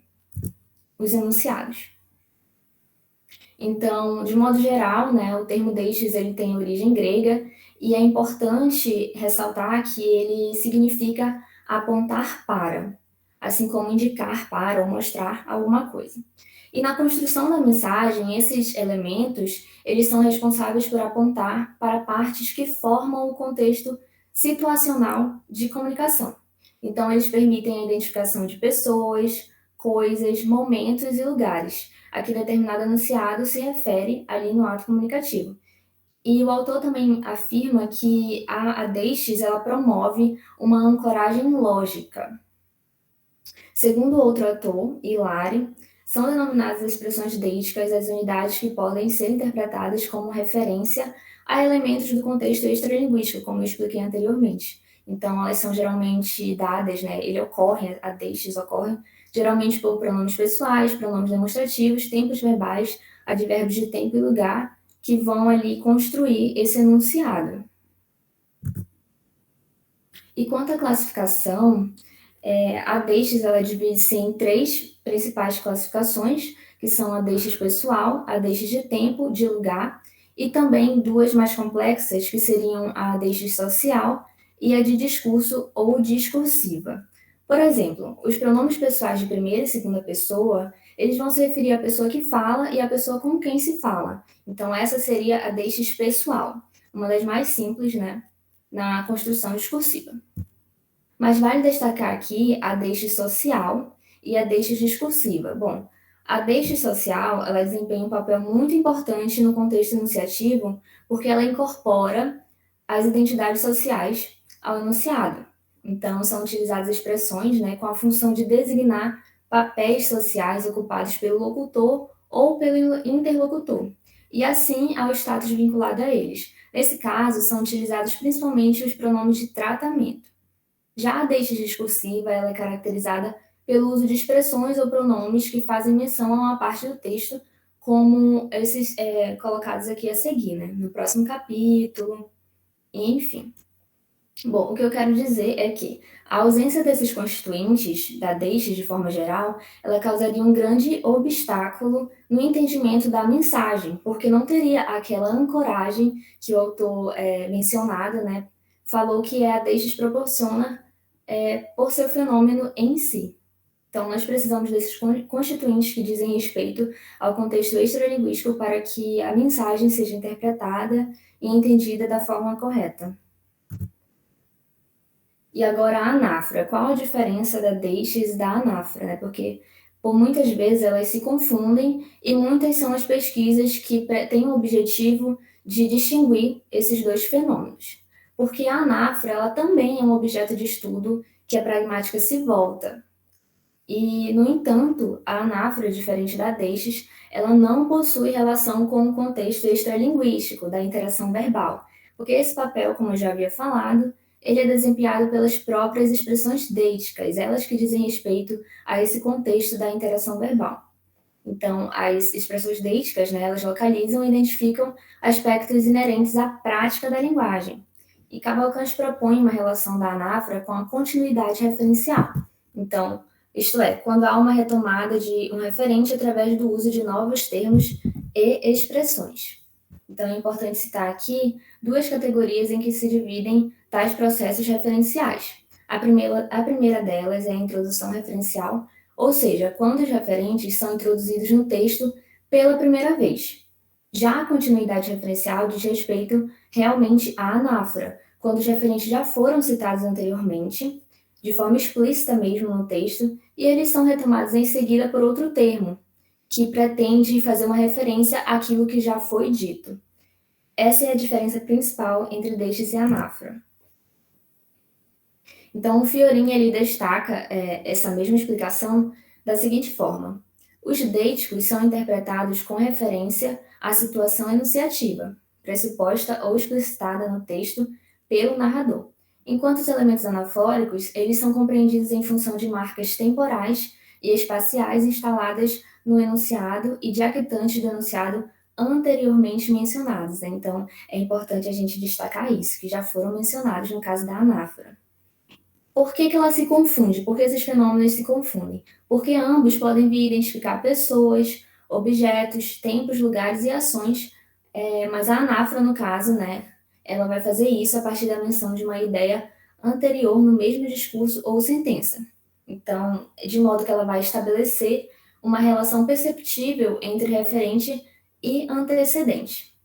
Speaker 4: os enunciados. Então, de modo geral, né, o termo deixis ele tem origem grega e é importante ressaltar que ele significa apontar para, assim como indicar para ou mostrar alguma coisa. E na construção da mensagem, esses elementos, eles são responsáveis por apontar para partes que formam o contexto situacional de comunicação. Então, eles permitem a identificação de pessoas, coisas, momentos e lugares a que determinado enunciado se refere ali no ato comunicativo. E o autor também afirma que a deixis, ela promove uma ancoragem lógica. Segundo outro autor, Hilary, são denominadas expressões deíticas as unidades que podem ser interpretadas como referência a elementos do contexto extralinguístico, como eu expliquei anteriormente. Então, elas são geralmente dadas, né? A deixis ocorre geralmente por pronomes pessoais, pronomes demonstrativos, tempos verbais, advérbios de tempo e lugar, que vão ali construir esse enunciado. E quanto à classificação, a deixis ela divide-se em 3 principais classificações, que são a deixis pessoal, a deixis de tempo, de lugar, e também 2 mais complexas, que seriam a deixis social e a de discurso ou discursiva. Por exemplo, os pronomes pessoais de primeira e segunda pessoa, eles vão se referir à pessoa que fala e à pessoa com quem se fala. Então, essa seria a deixis pessoal, uma das mais simples, né, na construção discursiva. Mas vale destacar aqui a deixis social e a deixis discursiva. Bom, a deixis social, ela desempenha um papel muito importante no contexto enunciativo, porque ela incorpora as identidades sociais ao enunciado. Então, são utilizadas expressões, né, com a função de designar papéis sociais ocupados pelo locutor ou pelo interlocutor, e assim ao status vinculado a eles. Nesse caso, são utilizados principalmente os pronomes de tratamento. Já a deixis discursiva, ela é caracterizada pelo uso de expressões ou pronomes que fazem menção a uma parte do texto, como esses colocados aqui a seguir, né? No próximo capítulo, enfim. Bom, o que eu quero dizer é que a ausência desses constituintes, da deixe de forma geral, ela causaria um grande obstáculo no entendimento da mensagem, porque não teria aquela ancoragem que o autor mencionado, né, falou que a deixe proporciona por seu fenômeno em si. Então, nós precisamos desses constituintes que dizem respeito ao contexto extralinguístico para que a mensagem seja interpretada e entendida da forma correta. E agora a anáfora. Qual a diferença da deixes e da anáfora, né? Porque por muitas vezes elas se confundem e muitas são as pesquisas que têm o objetivo de distinguir esses dois fenômenos. Porque a anáfora, ela também é um objeto de estudo que a pragmática se volta. E, no entanto, a anáfora, diferente da deixes, ela não possui relação com o contexto extralinguístico da interação verbal, porque esse papel, como eu já havia falado, ele é desempenhado pelas próprias expressões deíticas, elas que dizem respeito a esse contexto da interação verbal. Então, as expressões deíticas, né, elas localizam e identificam aspectos inerentes à prática da linguagem. E Cavalcante propõe uma relação da anáfora com a continuidade referencial. Então, isto é, quando há uma retomada de um referente através do uso de novos termos e expressões. Então, é importante citar aqui duas categorias em que se dividem tais processos referenciais. A primeira delas é a introdução referencial, ou seja, quando os referentes são introduzidos no texto pela primeira vez. Já a continuidade referencial diz respeito realmente à anáfora, quando os referentes já foram citados anteriormente, de forma explícita mesmo no texto, e eles são retomados em seguida por outro termo, que pretende fazer uma referência àquilo que já foi dito. Essa é a diferença principal entre deixes e anáfora. Então, o Fiorin ele destaca essa mesma explicação da seguinte forma: os deíticos são interpretados com referência à situação enunciativa, pressuposta ou explicitada no texto pelo narrador, enquanto os elementos anafóricos eles são compreendidos em função de marcas temporais e espaciais instaladas no enunciado e diacritantes do enunciado anteriormente mencionados. Então, é importante a gente destacar isso, que já foram mencionados no caso da anáfora. Por que ela se confunde? Por que esses fenômenos se confundem? Porque ambos podem vir identificar pessoas, objetos, tempos, lugares e ações, mas a anáfora, no caso, né, ela vai fazer isso a partir da menção de uma ideia anterior no mesmo discurso ou sentença. Então, de modo que ela vai estabelecer uma relação perceptível entre referente e antecedente.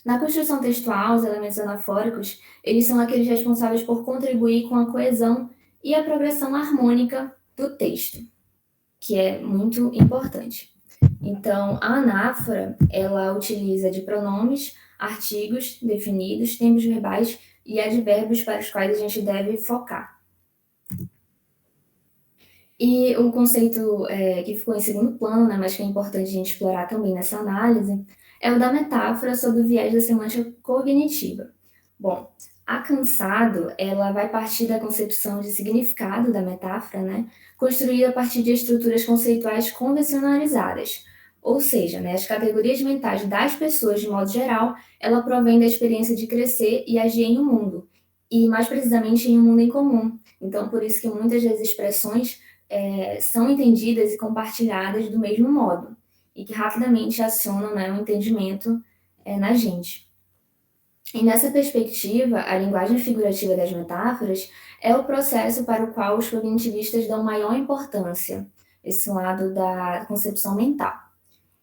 Speaker 4: Na construção textual, os elementos anafóricos, eles são aqueles responsáveis por contribuir com a coesão e a progressão harmônica do texto, que é muito importante. Então, a anáfora, ela utiliza de pronomes, artigos definidos, tempos verbais e advérbios para os quais a gente deve focar. E o conceito que ficou em segundo plano, né, mas que é importante a gente explorar também nessa análise, é o da metáfora sob o viés da semântica cognitiva. Bom, a Cansado, ela vai partir da concepção de significado da metáfora, né, construída a partir de estruturas conceituais convencionalizadas. Ou seja, né, as categorias mentais das pessoas, de modo geral, ela provém da experiência de crescer e agir em um mundo, e mais precisamente em um mundo em comum. Então, por isso que muitas das expressões são entendidas e compartilhadas do mesmo modo, e que rapidamente acionam, né, um entendimento na gente. E nessa perspectiva, a linguagem figurativa das metáforas é o processo para o qual os cognitivistas dão maior importância, esse lado da concepção mental.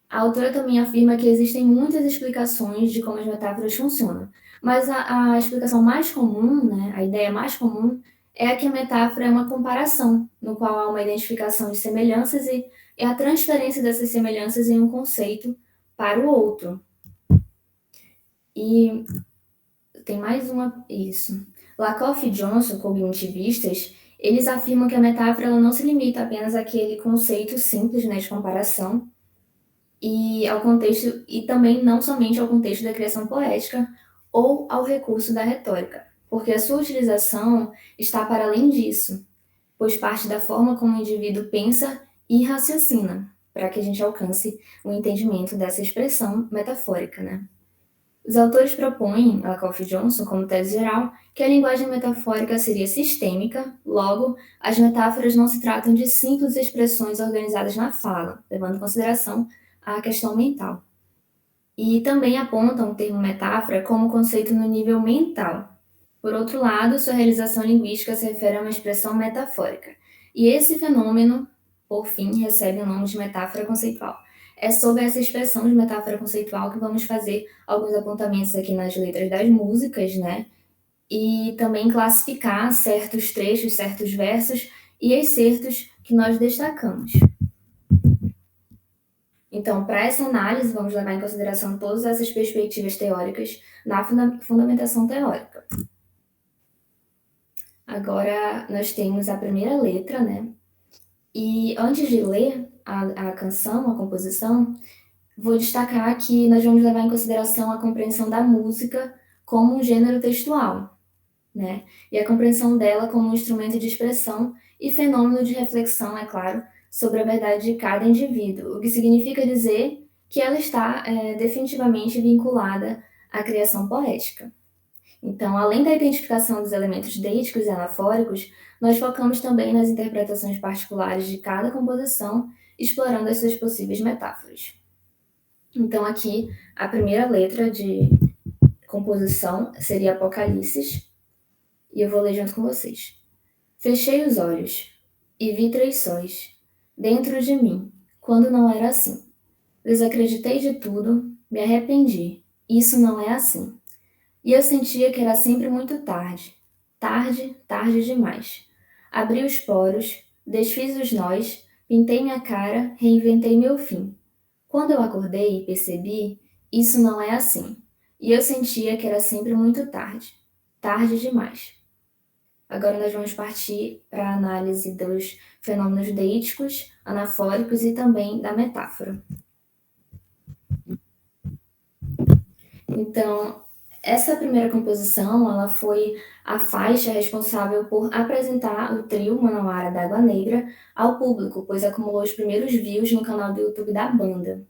Speaker 4: A autora também afirma que existem muitas explicações de como as metáforas funcionam, mas a explicação mais comum, né, a ideia mais comum, é que a metáfora é uma comparação, no qual há uma identificação de semelhanças e a transferência dessas semelhanças em um conceito para o outro. E tem mais uma, isso. Lakoff e Johnson, cognitivistas, eles afirmam que a metáfora ela não se limita apenas àquele conceito simples, né, de comparação, e ao contexto, e também não somente ao contexto da criação poética ou ao recurso da retórica, porque a sua utilização está para além disso, pois parte da forma como o indivíduo pensa e raciocina, para que a gente alcance o entendimento dessa expressão metafórica, né? Os autores propõem, Lakoff e Johnson, como tese geral, que a linguagem metafórica seria sistêmica, logo, as metáforas não se tratam de simples expressões organizadas na fala, levando em consideração a questão mental. E também apontam o termo metáfora como conceito no nível mental. Por outro lado, sua realização linguística se refere a uma expressão metafórica. E esse fenômeno, por fim, recebe o nome de metáfora conceitual. É sobre essa expressão de metáfora conceitual que vamos fazer alguns apontamentos aqui nas letras das músicas, né? E também classificar certos trechos, certos versos e excertos que nós destacamos. Então, para essa análise, vamos levar em consideração todas essas perspectivas teóricas na fundamentação teórica. Agora, nós temos a primeira letra, né? E antes de ler a canção, a composição, vou destacar que nós vamos levar em consideração a compreensão da música como um gênero textual, né? E a compreensão dela como um instrumento de expressão e fenômeno de reflexão, é claro, sobre a verdade de cada indivíduo, o que significa dizer que ela está definitivamente vinculada à criação poética. Então, além da identificação dos elementos deíticos e anafóricos, nós focamos também nas interpretações particulares de cada composição, explorando as suas possíveis metáforas. Então, aqui, a primeira letra de composição seria Apocalipse, e eu vou ler junto com vocês. Fechei os olhos e vi 3 sóis dentro de mim, quando não era assim. Desacreditei de tudo, me arrependi. Isso não é assim. E eu sentia que era sempre muito tarde. Tarde, tarde demais. Abri os poros, desfiz os nós, pintei minha cara, reinventei meu fim. Quando eu acordei e percebi, isso não é assim. E eu sentia que era sempre muito tarde. Tarde demais. Agora nós vamos partir para a análise dos fenômenos deíticos, anafóricos e também da metáfora. Então, essa primeira composição, ela foi a faixa responsável por apresentar o trio Manauara da Água Negra ao público, pois acumulou os primeiros views no canal do YouTube da banda.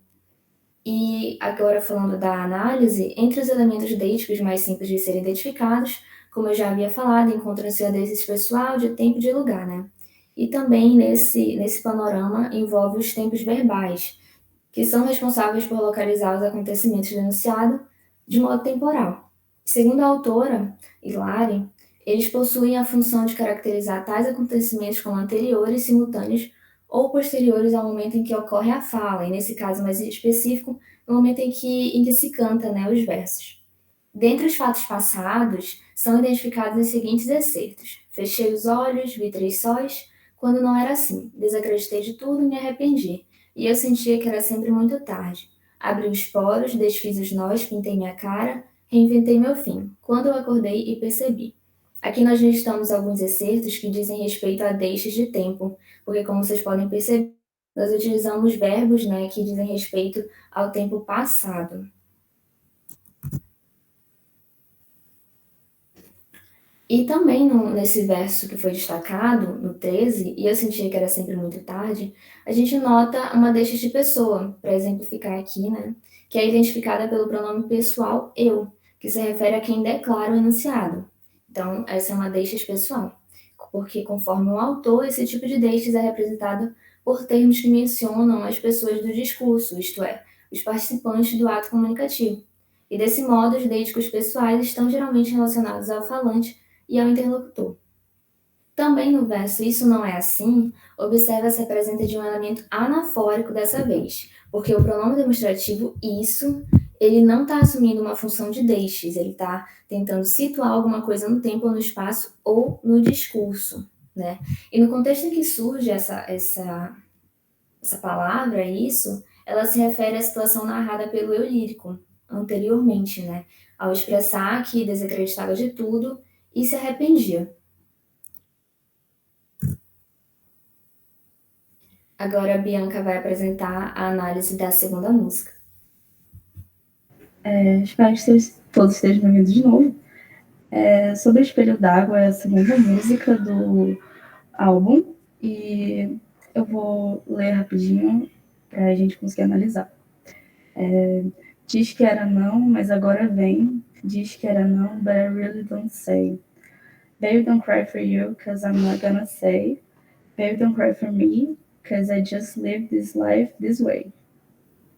Speaker 4: E agora falando da análise, entre os elementos deíticos mais simples de serem identificados, como eu já havia falado, encontram-se a decisão pessoal, de tempo e de lugar, né? E também nesse panorama envolve os tempos verbais, que são responsáveis por localizar os acontecimentos denunciados de modo temporal. Segundo a autora, Hilary, eles possuem a função de caracterizar tais acontecimentos como anteriores, simultâneos ou posteriores ao momento em que ocorre a fala, e nesse caso mais específico, no momento em que se canta, né, os versos. Dentre os fatos passados, são identificados os seguintes excertos. Fechei os olhos, vi 3 sóis, quando não era assim. Desacreditei de tudo, me arrependi. E eu sentia que era sempre muito tarde. Abri os poros, desfiz os nós, pintei minha cara, reinventei meu fim. Quando eu acordei e percebi. Aqui nós listamos alguns excertos que dizem respeito a deixas de tempo, porque como vocês podem perceber, nós utilizamos verbos, né, que dizem respeito ao tempo passado. E também nesse verso que foi destacado, no 13, e eu sentia que era sempre muito tarde, a gente nota uma deixa de pessoa, para exemplificar aqui, né? Que é identificada pelo pronome pessoal eu, que se refere a quem declara o enunciado. Então, essa é uma deixa pessoal, porque conforme o autor, esse tipo de deixas é representado por termos que mencionam as pessoas do discurso, isto é, os participantes do ato comunicativo. E desse modo, os deíticos pessoais estão geralmente relacionados ao falante e ao interlocutor. Também no verso Isso não é assim, observa-se a presença de um elemento anafórico dessa vez, porque o pronome demonstrativo isso, ele não está assumindo uma função de deixes, ele está tentando situar alguma coisa no tempo ou no espaço ou no discurso, né? E no contexto em que surge essa palavra, isso, ela se refere à situação narrada pelo eu lírico anteriormente, né? Ao expressar que desacreditava de tudo e se arrependia. Agora a Bianca vai apresentar a análise da segunda música.
Speaker 5: Espero que todos estejam bem-vindos de novo. Sobre Espelho d'Água é a segunda música do álbum e eu vou ler rapidinho para a gente conseguir analisar. Diz que era não, mas agora vem. Diz que era não, but I really don't say. Baby, don't cry for you, cause I'm not gonna say. Baby, don't cry for me, cause I just live this life this way.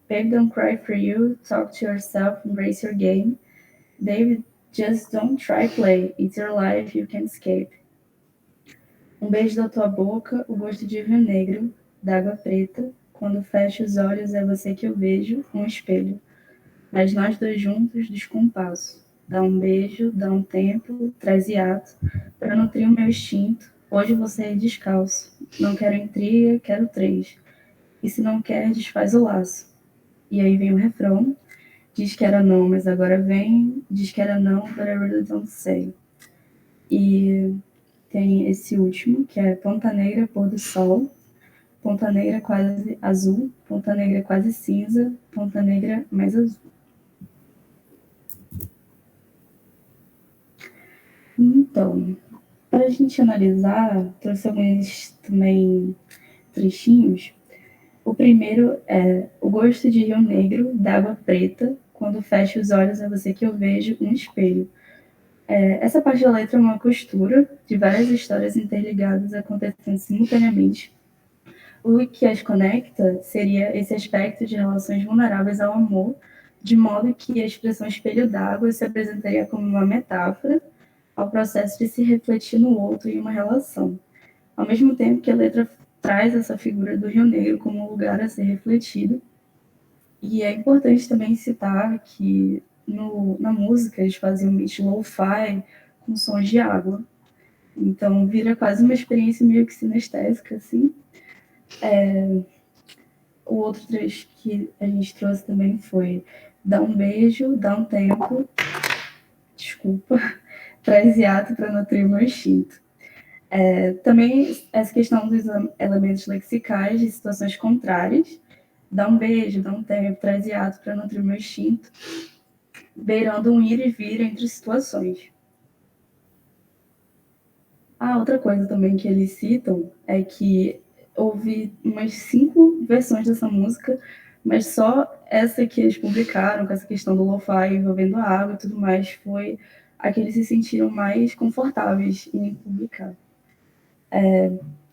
Speaker 5: Baby, don't cry for you, talk to yourself, embrace your game. Baby, just don't try play, it's your life, you can't escape. Um beijo da tua boca, o gosto de rio negro, d'água preta. Quando fecho os olhos é você que eu vejo, um espelho. Mas nós dois juntos, descompasso. Dá um beijo, dá um tempo, traz hiato, pra nutrir o meu instinto. Hoje você é descalço. Não quero intriga, quero três. E se não quer, desfaz o laço. E aí vem o refrão. Diz que era não, mas agora vem. Diz que era não, but I really don't say. E tem esse último, que é Ponta Negra, pôr do sol. Ponta Negra quase azul. Ponta Negra quase cinza. Ponta Negra mais azul. Então, para a gente analisar, trouxe alguns também trechinhos. O primeiro é o gosto de rio negro, d'água preta. Quando fecho os olhos é você que eu vejo, um espelho. Essa parte da letra é uma costura de várias histórias interligadas acontecendo simultaneamente. O que as conecta seria esse aspecto de relações vulneráveis ao amor, de modo que a expressão espelho d'água se apresentaria como uma metáfora ao processo de se refletir no outro em uma relação. Ao mesmo tempo que a letra traz essa figura do Rio Negro como um lugar a ser refletido. E é importante também citar que na música eles faziam um mix lo-fi com sons de água. Então vira quase uma experiência meio que sinestésica, assim. O outro trecho que a gente trouxe também foi dá um beijo, dá um tempo, desculpa, traz hiato para nutrir o meu instinto. Também essa questão dos elementos lexicais de situações contrárias, dá um beijo, dá um tempo, traz hiato para nutrir o meu instinto, beirando um ir e vir entre situações. Outra coisa também que eles citam é que houve umas 5 versões dessa música, mas só essa que eles publicaram, com essa questão do lo-fi envolvendo a água e tudo mais, foi a que eles se sentiram mais confortáveis em publicar.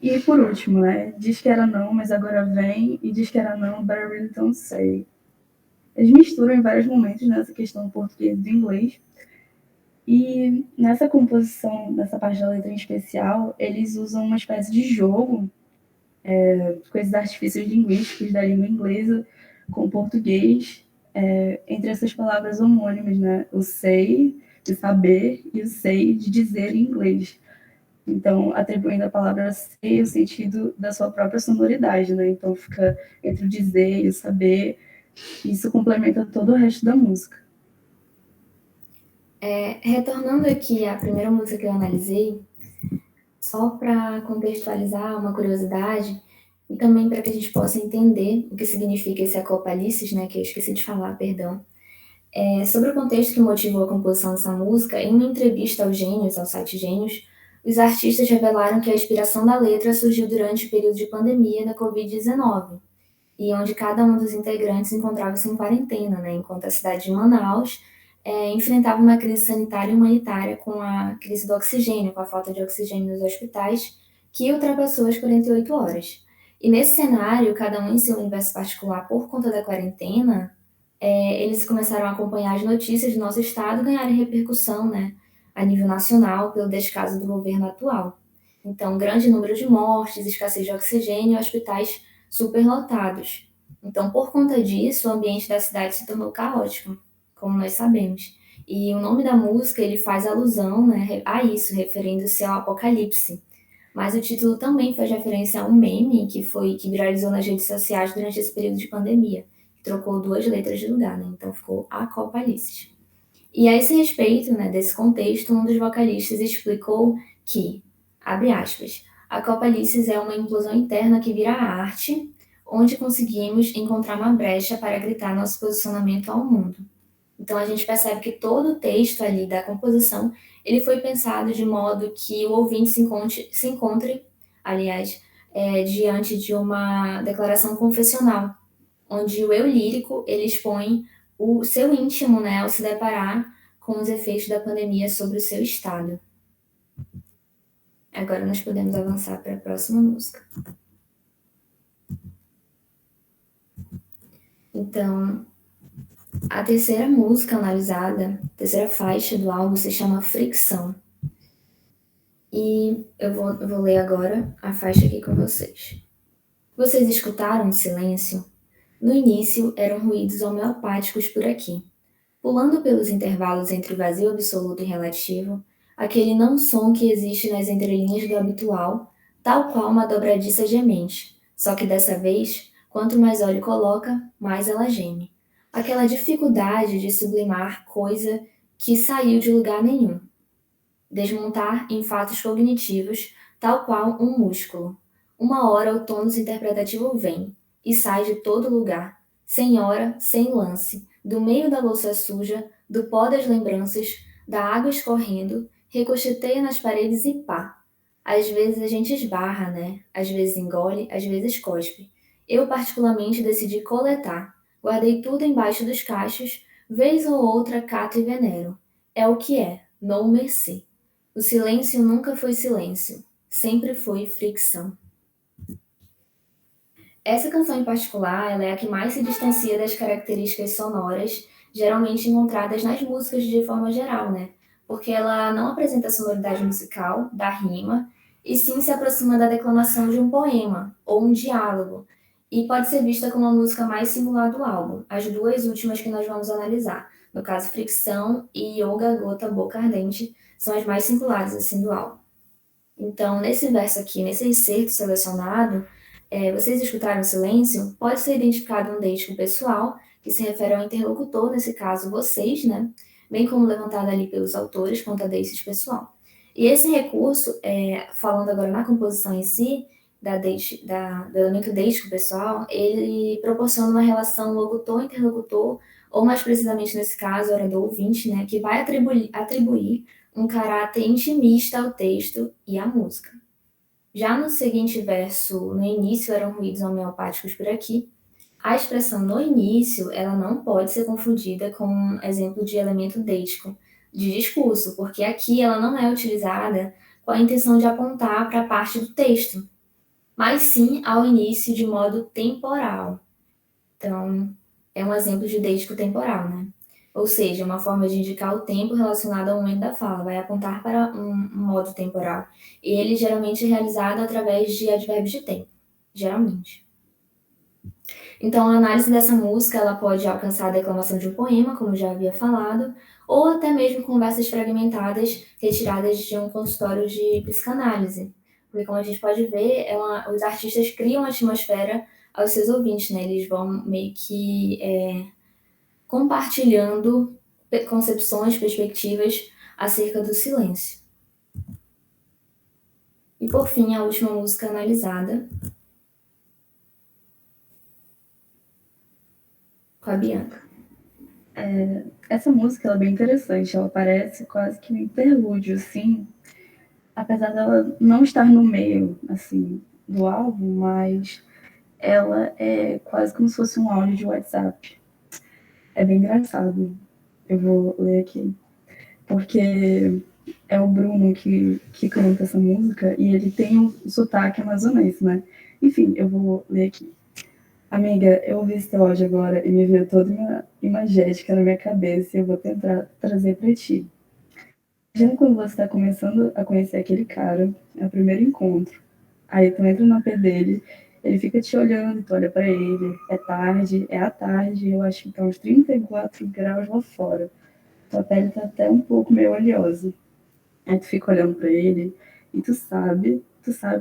Speaker 5: E por último, né? Diz que era não, mas agora vem, e diz que era não, but I really don't say. Eles misturam em vários momentos nessa questão do português e do inglês. E nessa composição, nessa parte da letra em especial, eles usam uma espécie de jogo com esses artifícios linguísticos da língua inglesa com o português, entre essas palavras homônimas, né? O sei, de saber, e o sei, de dizer em inglês. Então, atribuindo a palavra sei o sentido da sua própria sonoridade, né? Então, fica entre o dizer e o saber, e isso complementa todo o resto da música.
Speaker 4: Retornando aqui à primeira música que eu analisei, só para contextualizar uma curiosidade, e também para que a gente possa entender o que significa esse acopalices, né, que eu esqueci de falar, perdão. Sobre o contexto que motivou a composição dessa música, em uma entrevista ao Gênios, ao site Gênios, os artistas revelaram que a inspiração da letra surgiu durante o período de pandemia da Covid-19, e onde cada um dos integrantes encontrava-se em quarentena, né, enquanto a cidade de Manaus enfrentava uma crise sanitária e humanitária com a crise do oxigênio, com a falta de oxigênio nos hospitais, que ultrapassou as 48 horas. E nesse cenário, cada um em seu universo particular por conta da quarentena, eles começaram a acompanhar as notícias do nosso estado ganharem repercussão, né, a nível nacional pelo descaso do governo atual. Então, grande número de mortes, escassez de oxigênio e hospitais superlotados. Então, por conta disso, o ambiente da cidade se tornou caótico, como nós sabemos. E o nome da música, ele faz alusão, né, a isso, referindo-se ao apocalipse. Mas o título também faz referência a um meme que viralizou nas redes sociais durante esse período de pandemia, que trocou 2 letras de lugar, né? Então ficou Acopalices. E a esse respeito, né, desse contexto, um dos vocalistas explicou que, abre aspas, Acopalices é uma implosão interna que vira arte, onde conseguimos encontrar uma brecha para gritar nosso posicionamento ao mundo. Então a gente percebe que todo o texto ali da composição, ele foi pensado de modo que o ouvinte se encontre, aliás, diante de uma declaração confessional, onde o eu lírico ele expõe o seu íntimo, né, ao se deparar com os efeitos da pandemia sobre o seu estado. Agora nós podemos avançar para a próxima música. Então, a terceira música analisada, a terceira faixa do álbum se chama Fricção. E eu vou ler agora a faixa aqui com vocês. Vocês escutaram o silêncio? No início, eram ruídos homeopáticos por aqui, pulando pelos intervalos entre o vazio absoluto e relativo, aquele não som que existe nas entrelinhas do habitual, tal qual uma dobradiça gemente, só que dessa vez, quanto mais óleo coloca, mais ela geme. Aquela dificuldade de sublimar coisa que saiu de lugar nenhum. Desmontar em fatos cognitivos, tal qual um músculo. Uma hora o tônus interpretativo vem, e sai de todo lugar, sem hora, sem lance, do meio da louça suja, do pó das lembranças, da água escorrendo, ricocheteia nas paredes e pá. Às vezes a gente esbarra, né? Às vezes engole, às vezes cospe. Eu particularmente decidi coletar. Guardei tudo embaixo dos cachos, vez ou outra cato e venero. É o que é, no mercy. O silêncio nunca foi silêncio, sempre foi fricção. Essa canção em particular, ela é a que mais se distancia das características sonoras geralmente encontradas nas músicas de forma geral, né? Porque ela não apresenta a sonoridade musical da rima, e sim se aproxima da declamação de um poema ou um diálogo, e pode ser vista como a música mais singular do álbum, as duas últimas que nós vamos analisar. No caso, Fricção e Yoga Gota Boca Ardente são as mais singulares assim do álbum. Então, nesse verso aqui, nesse excerto selecionado, vocês escutaram o silêncio? Pode ser identificado um deixo pessoal, que se refere ao interlocutor, nesse caso vocês, né? Bem como levantado ali pelos autores quanto a deixo pessoal. E esse recurso, falando agora na composição em si, do elemento deixo pessoal, ele proporciona uma relação locutor-interlocutor, ou mais precisamente nesse caso, orador-ouvinte, né? Que vai atribuir um caráter intimista ao texto e à música. Já no seguinte verso, no início eram ruídos homeopáticos por aqui, a expressão no início, ela não pode ser confundida com um exemplo de elemento deítico de discurso, porque aqui ela não é utilizada com a intenção de apontar para a parte do texto, mas sim ao início de modo temporal. Então, é um exemplo de deítico temporal, né? Ou seja, uma forma de indicar o tempo relacionado ao momento da fala, vai apontar para um modo temporal. E ele geralmente é realizado através de advérbios de tempo, geralmente. Então, a análise dessa música, ela pode alcançar a declamação de um poema, como já havia falado, ou até mesmo conversas fragmentadas retiradas de um consultório de psicanálise. Porque, como a gente pode ver, os artistas criam a atmosfera aos seus ouvintes, né? Eles vão meio que compartilhando concepções, perspectivas acerca do silêncio. E por fim, a última música analisada, com a Bianca.
Speaker 5: Essa música ela é bem interessante, ela parece quase que um interlúdio, assim, apesar dela não estar no meio, assim, do álbum, mas ela é quase como se fosse um áudio de WhatsApp. É bem engraçado. Eu vou ler aqui. Porque é o Bruno que canta essa música e ele tem um sotaque amazonense, né? Enfim, eu vou ler aqui. Amiga, eu ouvi esse teu áudio agora e me veio toda uma imagética na minha cabeça e eu vou tentar trazer pra ti. Imagina quando você tá começando a conhecer aquele cara, é o primeiro encontro. Aí tu entra no pé dele, ele fica te olhando, tu olha pra ele, é tarde, é à tarde, eu acho que tá uns 34 graus lá fora. Tua pele tá até um pouco meio oleosa. Aí tu fica olhando pra ele e tu sabe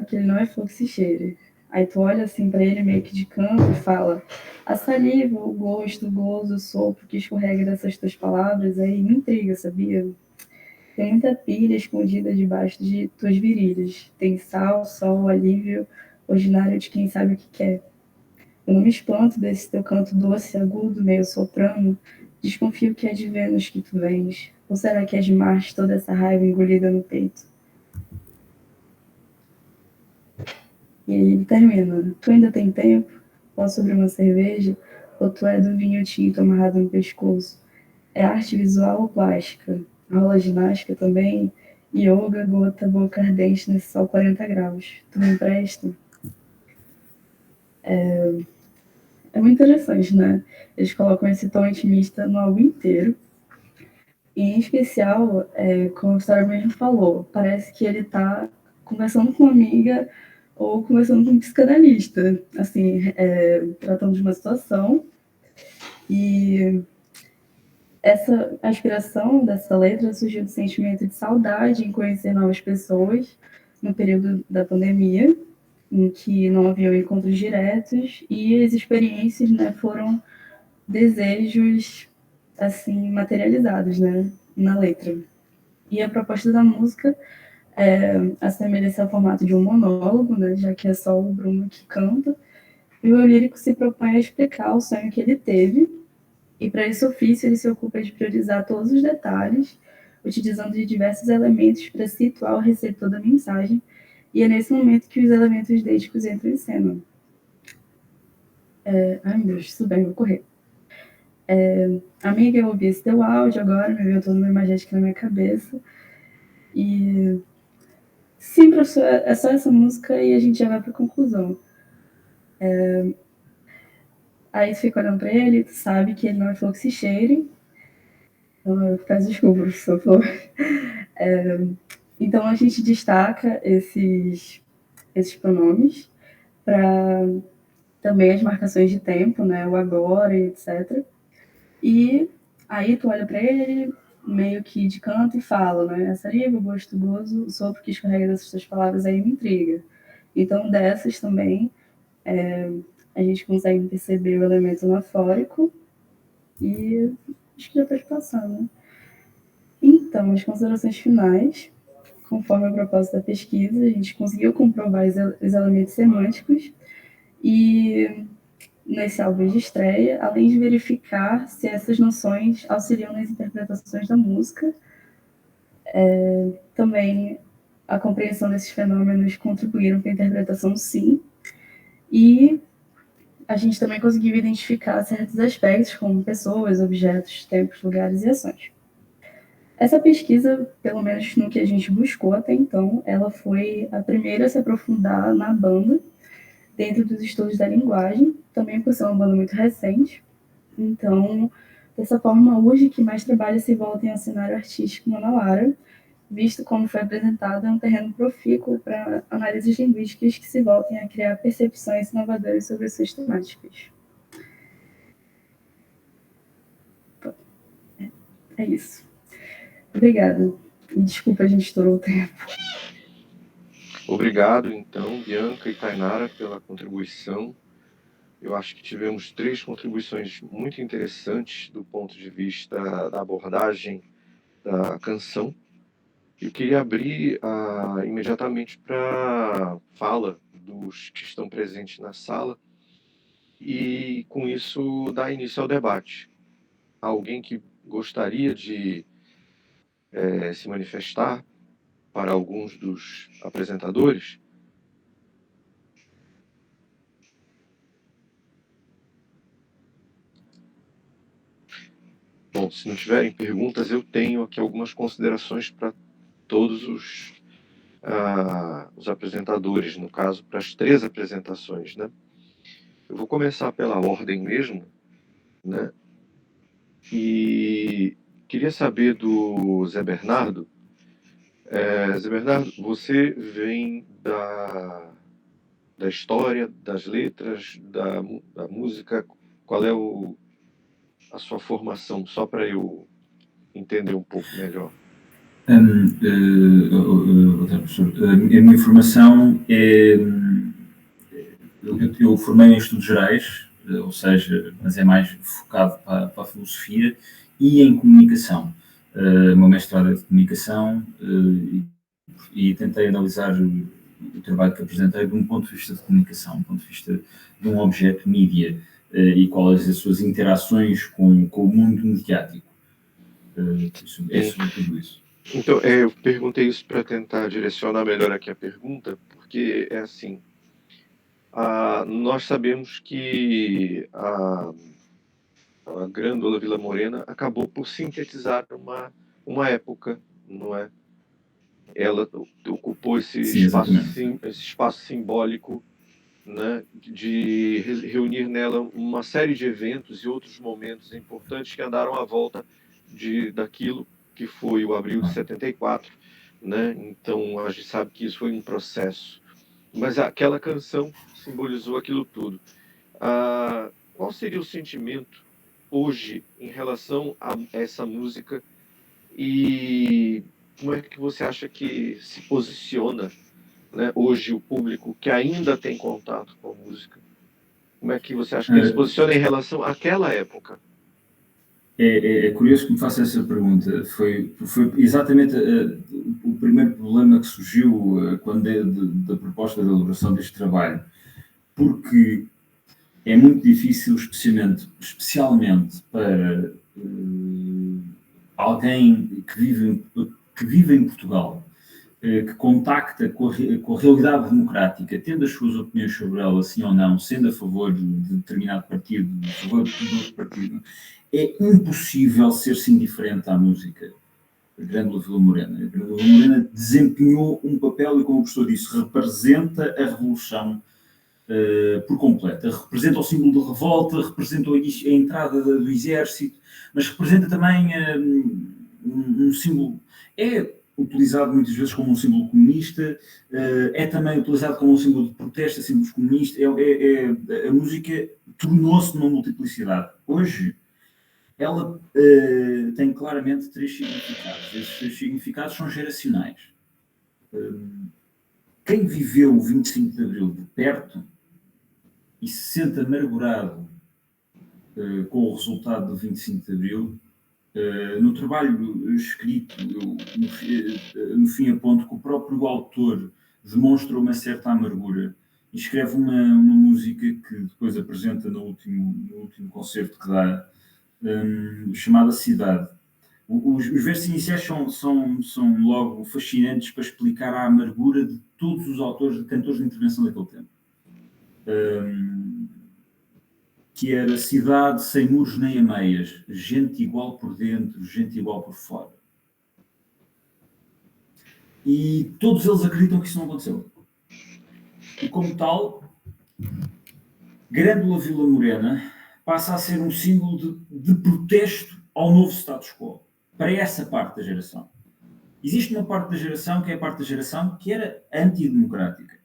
Speaker 5: que ele não é flor que se cheire. Aí tu olha assim pra ele meio que de canto e fala: a saliva, o gosto, o gozo, o sopro que escorrega dessas tuas palavras aí me intriga, sabia? Tem muita pilha escondida debaixo de tuas virilhas. Tem sal, sol, alívio ordinário de quem sabe o que quer. Eu não me espanto desse teu canto doce, agudo, meio soprano. Desconfio que é de Vênus que tu vens. Ou será que é de Marte toda essa raiva engolida no peito? E aí ele termina. Tu ainda tem tempo? Posso abrir uma cerveja? ou tu é do vinho tinto amarrado no pescoço? É arte visual ou plástica? Rola ginástica também? Yoga, gota, boca ardente nesse sol 40 graus. Tu me empresta? É muito interessante, né? Eles colocam esse tom intimista no álbum inteiro. E, em especial, como a Sarah mesmo falou, parece que ele tá conversando com uma amiga ou conversando com um psicanalista, assim, tratando de uma situação. E a inspiração dessa letra surgiu do sentimento de saudade em conhecer novas pessoas no período da pandemia, em que não haviam encontros diretos, e as experiências, né, foram desejos assim materializados, né, na letra. E a proposta da música assemelha-se ao formato de um monólogo, né, já que é só o Bruno que canta, e o lírico se propõe a explicar o sonho que ele teve, e para esse ofício ele se ocupa de priorizar todos os detalhes, utilizando de diversos elementos para situar o receptor da mensagem, e é nesse momento que os elementos dísticos entram em cena. Ai, meu Deus, tudo bem, vou correr. Amiga, eu ouvi esse teu áudio agora, me veio toda uma imagética na minha cabeça. E sim, professor, é só essa música e a gente já vai para a conclusão. Aí tu fica olhando para ele, tu sabe que ele não é flor que se cheire. Peço desculpa, professor, por favor. Então a gente destaca esses pronomes para também as marcações de tempo, né? O agora e etc. E aí tu olha para ele, meio que de canto e fala, né? A saliva, o gosto, o gozo, o sopro que escorrega dessas tuas palavras aí me intriga. Então dessas também a gente consegue perceber o elemento anafórico e acho que já pode passar, né? Então, as considerações finais, conforme o propósito da pesquisa, a gente conseguiu comprovar os elementos semânticos e nesse álbum de estreia, além de verificar se essas noções auxiliam nas interpretações da música, também a compreensão desses fenômenos contribuíram para a interpretação, sim, e a gente também conseguiu identificar certos aspectos, como pessoas, objetos, tempos, lugares e ações. Essa pesquisa, pelo menos no que a gente buscou até então, ela foi a primeira a se aprofundar na banda, dentro dos estudos da linguagem, também por ser uma banda muito recente. Então, dessa forma, hoje que mais trabalhos se voltem ao cenário artístico manauara, visto como foi apresentado, é um terreno profícuo para análises linguísticas que se voltem a criar percepções inovadoras sobre as suas temáticas. É isso. Obrigada. E desculpa, a gente estourou o tempo.
Speaker 1: Obrigado, então, Bianca e Tainara, pela contribuição. Eu acho que tivemos 3 contribuições muito interessantes do ponto de vista da abordagem da canção. Eu queria abrir imediatamente para a fala dos que estão presentes na sala e, com isso, dar início ao debate. Alguém que gostaria de se manifestar para alguns dos apresentadores? Bom, se não tiverem perguntas, eu tenho aqui algumas considerações para todos os apresentadores, no caso, para as 3 apresentações, né? Eu vou começar pela ordem mesmo, né? E queria saber do Zé Bernardo. Zé Bernardo, você vem da história, das letras, da música. Qual é a sua formação? Só para eu entender um pouco melhor.
Speaker 2: A minha formação é... Eu formei em estudos gerais, ou seja, mas é mais focado para a filosofia e em comunicação. Uma mestrada de comunicação e tentei analisar o trabalho que apresentei de um ponto de vista de comunicação, de um ponto de vista de um objeto mídia e quais as suas interações com o mundo mediático. É sobre tudo isso.
Speaker 1: Então, eu perguntei isso para tentar direcionar melhor aqui a pergunta, porque é assim, nós sabemos que a Grândola Vila Morena acabou por sintetizar uma época, não é? Ela ocupou esse espaço simbólico, né, de reunir nela uma série de eventos e outros momentos importantes que andaram à volta daquilo que foi o abril de 74, né? Então a gente sabe que isso foi um processo, mas aquela canção simbolizou aquilo tudo. Qual seria o sentimento hoje em relação a essa música e como é que você acha que se posiciona, né, hoje o público que ainda tem contato com a música? Como é que você acha que ele se posiciona em relação àquela época?
Speaker 2: É curioso que me faça essa pergunta. Foi exatamente o primeiro problema que surgiu quando da proposta de elaboração deste trabalho, porque é muito difícil, especialmente para alguém que vive em Portugal, que contacta com a realidade democrática, tendo as suas opiniões sobre ela, sim ou não, sendo a favor de determinado partido, a favor de outro partido, é impossível ser-se indiferente à música. A Grândola Vila Morena. A Grândola Vila Morena desempenhou um papel e, como o professor disse, representa a revolução por completo. Representa o símbolo de revolta, representa a entrada do exército, mas representa também um símbolo... É utilizado muitas vezes como um símbolo comunista, é também utilizado como um símbolo de protesto a símbolos comunistas. A música tornou-se numa multiplicidade. Hoje, ela tem claramente 3 significados. Esses 3 significados são geracionais. Quem viveu o 25 de Abril de perto e se sente amargurado com o resultado do 25 de Abril, no trabalho escrito, eu no fim aponto que o próprio autor demonstra uma certa amargura e escreve uma música que depois apresenta no último concerto que dá, chamada Cidade. Os versos iniciais são logo fascinantes para explicar a amargura de todos os autores, de cantores de intervenção daquele tempo. Que era cidade sem muros nem ameias, gente igual por dentro, gente igual por fora. E todos eles acreditam que isso não aconteceu. E como tal, Grândola Vila Morena passa a ser um símbolo de protesto ao novo status quo, para essa parte da geração. Existe uma parte da geração que é a parte da geração que era antidemocrática.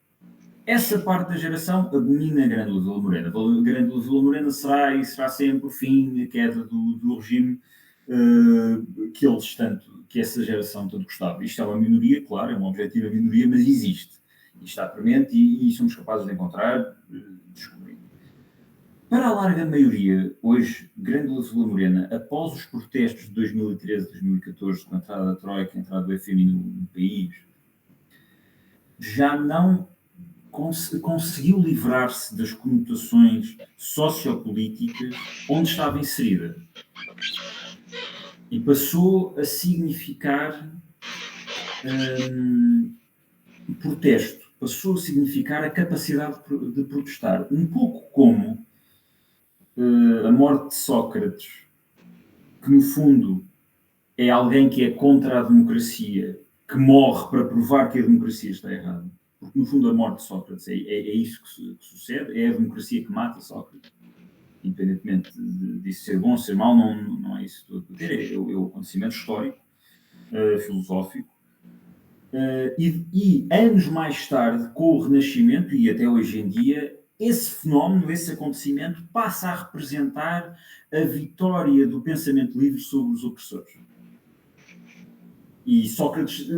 Speaker 2: Essa parte da geração abomina a Grândola Vila Morena. A Grândola Vila Morena será sempre o fim, a queda do regime que essa geração tanto gostava. Isto é uma minoria, claro, é uma objetiva minoria, mas existe. E está premente e somos capazes de encontrar, descobrir. Para a larga maioria, hoje, Grândola Vila Morena, após os protestos de 2013 e 2014, com a entrada da Troika, a entrada do FMI no país, já não conseguiu livrar-se das conotações sociopolíticas onde estava inserida e passou a significar protesto, passou a significar a capacidade de protestar, um pouco como a morte de Sócrates, que no fundo é alguém que é contra a democracia, que morre para provar que a democracia está errada. Porque, no fundo, a morte de Sócrates é isso que sucede, é a democracia que mata Sócrates. Independentemente disso ser bom ou ser mau, não é isso tudo. É o acontecimento histórico, filosófico. E anos mais tarde, com o Renascimento, e até hoje em dia, esse fenómeno, esse acontecimento, passa a representar a vitória do pensamento livre sobre os opressores. E Sócrates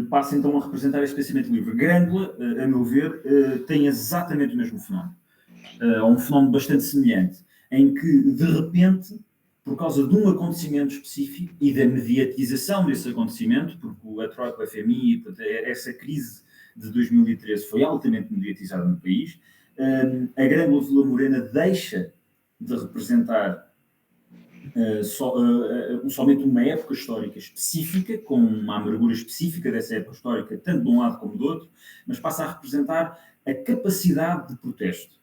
Speaker 2: passa então a representar esse pensamento livre. Grândola, a meu ver, tem exatamente o mesmo fenómeno. Um fenómeno bastante semelhante, em que, de repente, por causa de um acontecimento específico e da mediatização desse acontecimento, porque a Troika, o FMI, essa crise de 2013 foi altamente mediatizada no país, a Grândola Vila Morena deixa de representar somente uma época histórica específica, com uma amargura específica dessa época histórica, tanto de um lado como do outro, mas passa a representar a capacidade de protesto.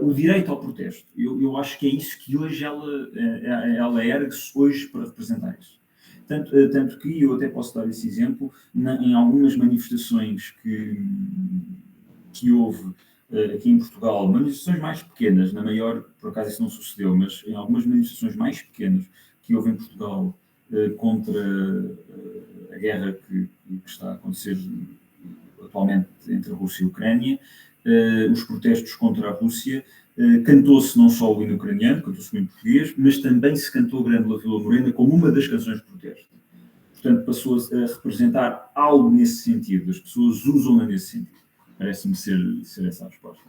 Speaker 2: o direito ao protesto. Eu acho que é isso que hoje ela ergue-se hoje para representar isso. Tanto que eu até posso dar esse exemplo em algumas manifestações que houve aqui em Portugal, manifestações mais pequenas, na maior, por acaso isso não sucedeu, mas em algumas manifestações mais pequenas que houve em Portugal contra a guerra que está a acontecer atualmente entre a Rússia e a Ucrânia, os protestos contra a Rússia, cantou-se não só o hino ucraniano, cantou-se o hino português, mas também se cantou Grândola Vila Morena como uma das canções de protesto. Portanto, passou a representar algo nesse sentido, as pessoas usam-na nesse sentido. Parece-me ser essa a resposta.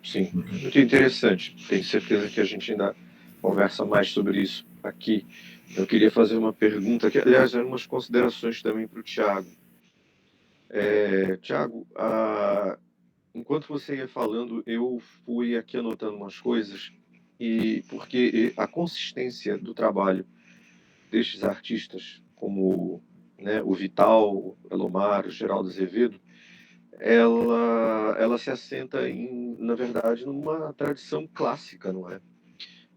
Speaker 1: Sim, muito interessante. Tenho certeza que a gente ainda conversa mais sobre isso aqui. Eu queria fazer uma pergunta, que aliás eram umas considerações também para o Tiago. Tiago, enquanto você ia falando, eu fui aqui anotando umas coisas, e porque a consistência do trabalho destes artistas, como né, o Vital, o Elomar, o Geraldo Azevedo, ela se assenta na verdade, numa tradição clássica, não é?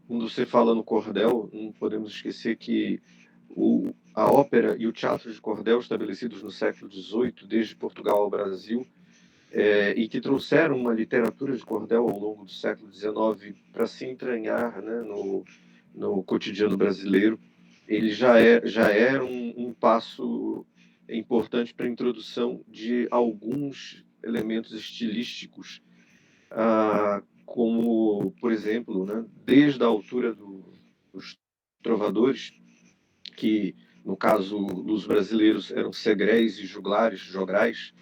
Speaker 1: Quando você fala no cordel, não podemos esquecer que a ópera e o teatro de cordel, estabelecidos no século XVIII, desde Portugal ao Brasil, e que trouxeram uma literatura de cordel ao longo do século XIX para se entranhar, né, no cotidiano brasileiro, ele já era um passo importante para a introdução de alguns elementos estilísticos, como, por exemplo, né, desde a altura dos trovadores, que, no caso dos brasileiros, eram segréis e jograis,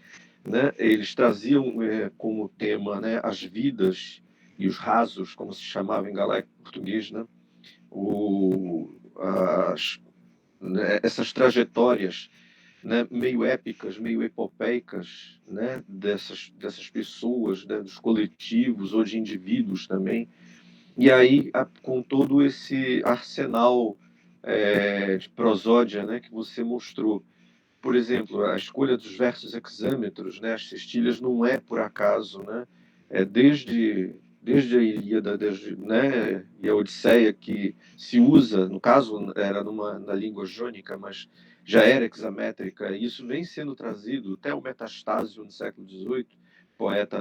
Speaker 1: né, eles traziam como tema, né, as vidas e os rasos, como se chamava em galaico português, né, né, essas trajetórias, né, meio épicas, meio epopeicas, né, dessas pessoas, né, dos coletivos ou de indivíduos também. E aí, com todo esse arsenal de prosódia, né, que você mostrou, por exemplo, a escolha dos versos hexâmetros, né, as cestilhas, não é por acaso, né? Desde a Ilíada, né, e a Odisseia, que se usa, no caso era na língua jônica, mas já era hexamétrica, e isso vem sendo trazido até o Metastásio no século XVIII,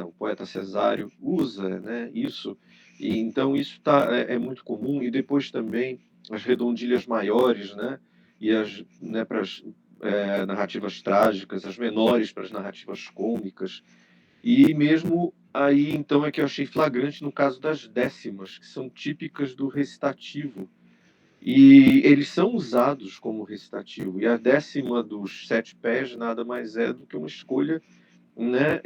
Speaker 1: o poeta Cesário usa, né, isso, e então isso é muito comum, e depois também as redondilhas maiores, né, e né, para as narrativas trágicas, as menores para as narrativas cômicas. E mesmo aí, então, é que eu achei flagrante no caso das décimas, que são típicas do recitativo. E eles são usados como recitativo. E a décima dos 7 pés nada mais é do que uma escolha, né,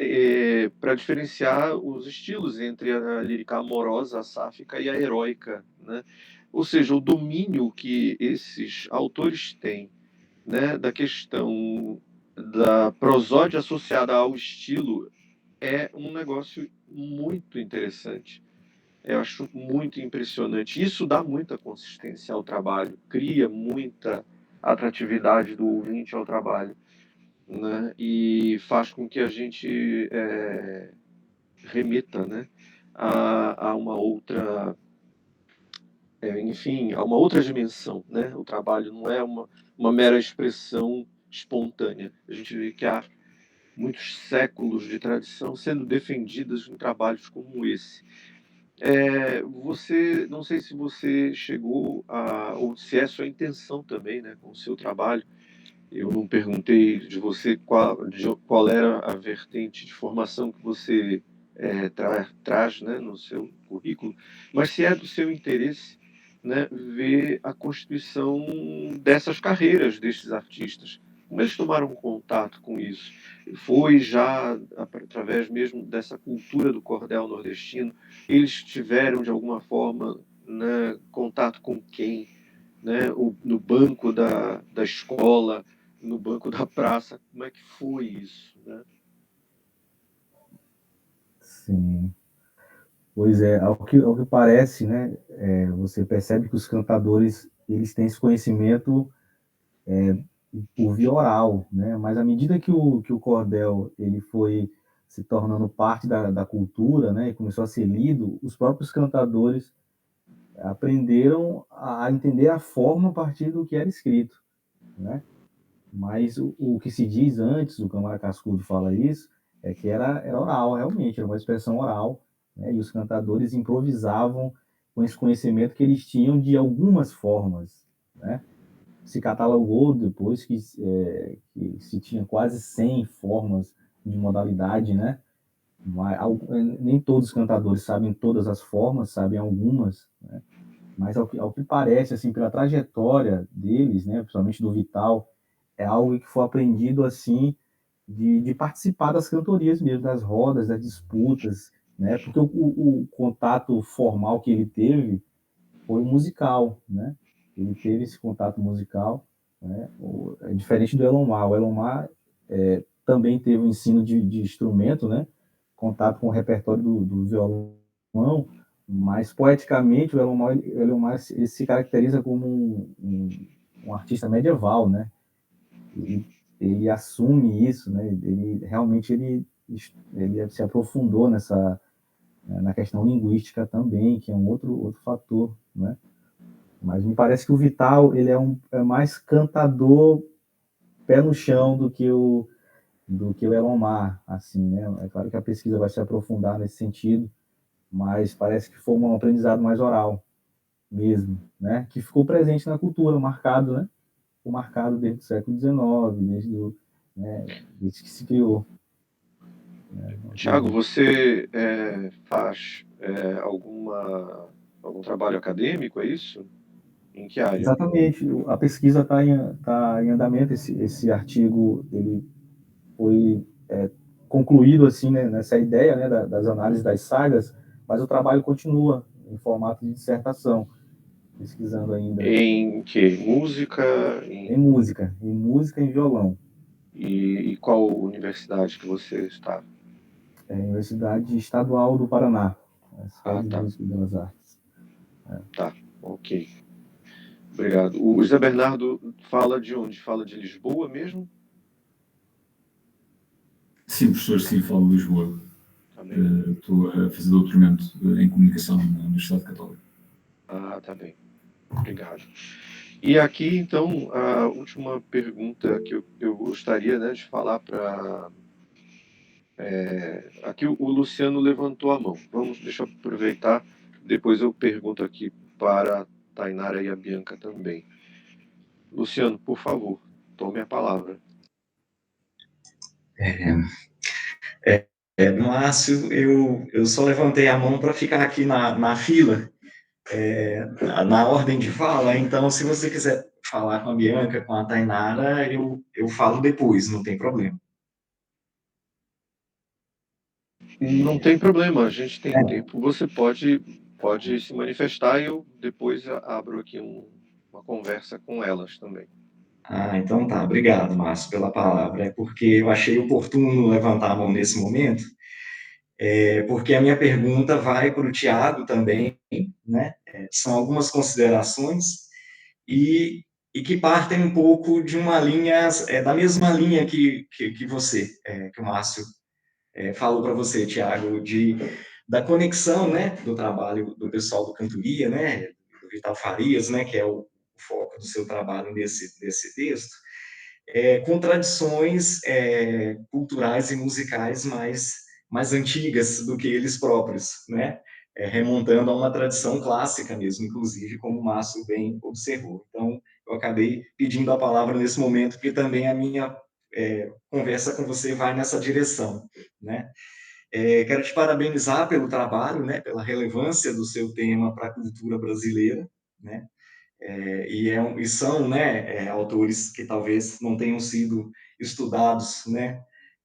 Speaker 1: para diferenciar os estilos entre a lírica amorosa, a sáfica e a heróica, né? Ou seja, o domínio que esses autores têm, né, da questão da prosódia associada ao estilo é um negócio muito interessante. Eu acho muito impressionante. Isso dá muita consistência ao trabalho, cria muita atratividade do ouvinte ao trabalho, né? E faz com que a gente remeta, né, a uma outra, enfim, a uma outra dimensão, né? O trabalho não é uma mera expressão espontânea. A gente vê que há muitos séculos de tradição sendo defendidas em trabalhos como esse. Não sei se você chegou ou se é sua intenção também, né, com o seu trabalho. Eu não perguntei de você qual era a vertente de formação que você traz, né, no seu currículo, mas se é do seu interesse, né, ver a constituição dessas carreiras destes artistas. Como eles tomaram contato com isso? Foi já através mesmo dessa cultura do cordel nordestino? Eles tiveram, de alguma forma, né, contato com quem? Né, no banco da escola, no banco da praça? Como é que foi isso, né?
Speaker 3: Sim. Pois é, ao que parece, né, você percebe que os cantadores eles têm esse conhecimento por via oral, né? Mas à medida que o cordel ele foi se tornando parte da cultura, né, e começou a ser lido, os próprios cantadores aprenderam a entender a forma a partir do que era escrito, né? Mas o que se diz antes, o Câmara Cascudo fala isso, é que era oral, realmente, era uma expressão oral, né? E os cantadores improvisavam com esse conhecimento que eles tinham de algumas formas, né? Se catalogou depois que se tinha quase 100 formas de modalidade, né? Mas, nem todos os cantadores sabem todas as formas, sabem algumas, né? Mas ao que parece, assim, pela trajetória deles, né, principalmente do Vital, é algo que foi aprendido assim de participar das cantorias mesmo, das rodas, das disputas, né? Porque o contato formal que ele teve foi musical, né? Ele teve esse contato musical, né? É diferente do Elomar. O Elomar também teve o ensino de instrumento, né? Contato com o repertório do violão, mas poeticamente o Elomar ele se caracteriza como um artista medieval, né? Ele assume isso, né? Ele realmente ele se aprofundou na questão linguística também, que é um outro fator, né? Mas me parece que o Vital ele é mais cantador pé no chão do que o Elomar, assim, né? É claro que a pesquisa vai se aprofundar nesse sentido, mas parece que foi um aprendizado mais oral mesmo, né? Que ficou presente na cultura, marcado, né? Ficou marcado desde o século XIX, desde que se criou.
Speaker 1: Tiago, você faz algum trabalho acadêmico, é isso? Em que área?
Speaker 3: Exatamente, a pesquisa está em andamento. Esse artigo ele foi concluído assim, né, nessa ideia, né, das análises das sagas, mas o trabalho continua em formato de dissertação, pesquisando ainda
Speaker 1: Em que? Música?
Speaker 3: em música e em violão.
Speaker 1: E qual universidade que você está?
Speaker 3: Universidade Estadual do Paraná,
Speaker 1: Ah,
Speaker 3: Escola de
Speaker 1: tá.
Speaker 3: Música e Belas Artes.
Speaker 1: Tá, ok. Obrigado. O José Bernardo fala de onde? Fala de Lisboa mesmo?
Speaker 2: Sim, professor, sim, falo de Lisboa.
Speaker 1: Tá bem.
Speaker 2: Estou a fazer doutoramento em comunicação na Universidade Católica.
Speaker 1: Ah, tá bem. Obrigado. E aqui, então, a última pergunta que eu gostaria, né, de falar para. Aqui o Luciano levantou a mão. Deixa eu aproveitar, depois eu pergunto aqui para a Tainara e a Bianca também. Luciano, por favor, tome a palavra.
Speaker 6: Márcio, eu só levantei a mão para ficar aqui na fila, na ordem de fala, então se você quiser falar com a Bianca, com a Tainara, eu falo depois, não tem problema.
Speaker 1: Não tem problema, a gente tem tempo. Você pode se manifestar e eu depois abro aqui uma conversa com elas também.
Speaker 6: Ah, então tá, obrigado, Márcio, pela palavra. É porque eu achei oportuno levantar a mão nesse momento, porque a minha pergunta vai para o Tiago também, né? São algumas considerações e que partem um pouco de uma linha, da mesma linha que você, que o Márcio falou para você, Tiago, da conexão, né, do trabalho do pessoal do Cantoria, né, do Vital Farias, né, que é o foco do seu trabalho nesse texto, com tradições culturais e musicais mais antigas do que eles próprios, né, remontando a uma tradição clássica mesmo, inclusive, como o Márcio bem observou. Então, eu acabei pedindo a palavra nesse momento, porque também a minha conversa com você vai nessa direção, né. Quero te parabenizar pelo trabalho, né, pela relevância do seu tema para a cultura brasileira, né, e são, né, autores que talvez não tenham sido estudados, né,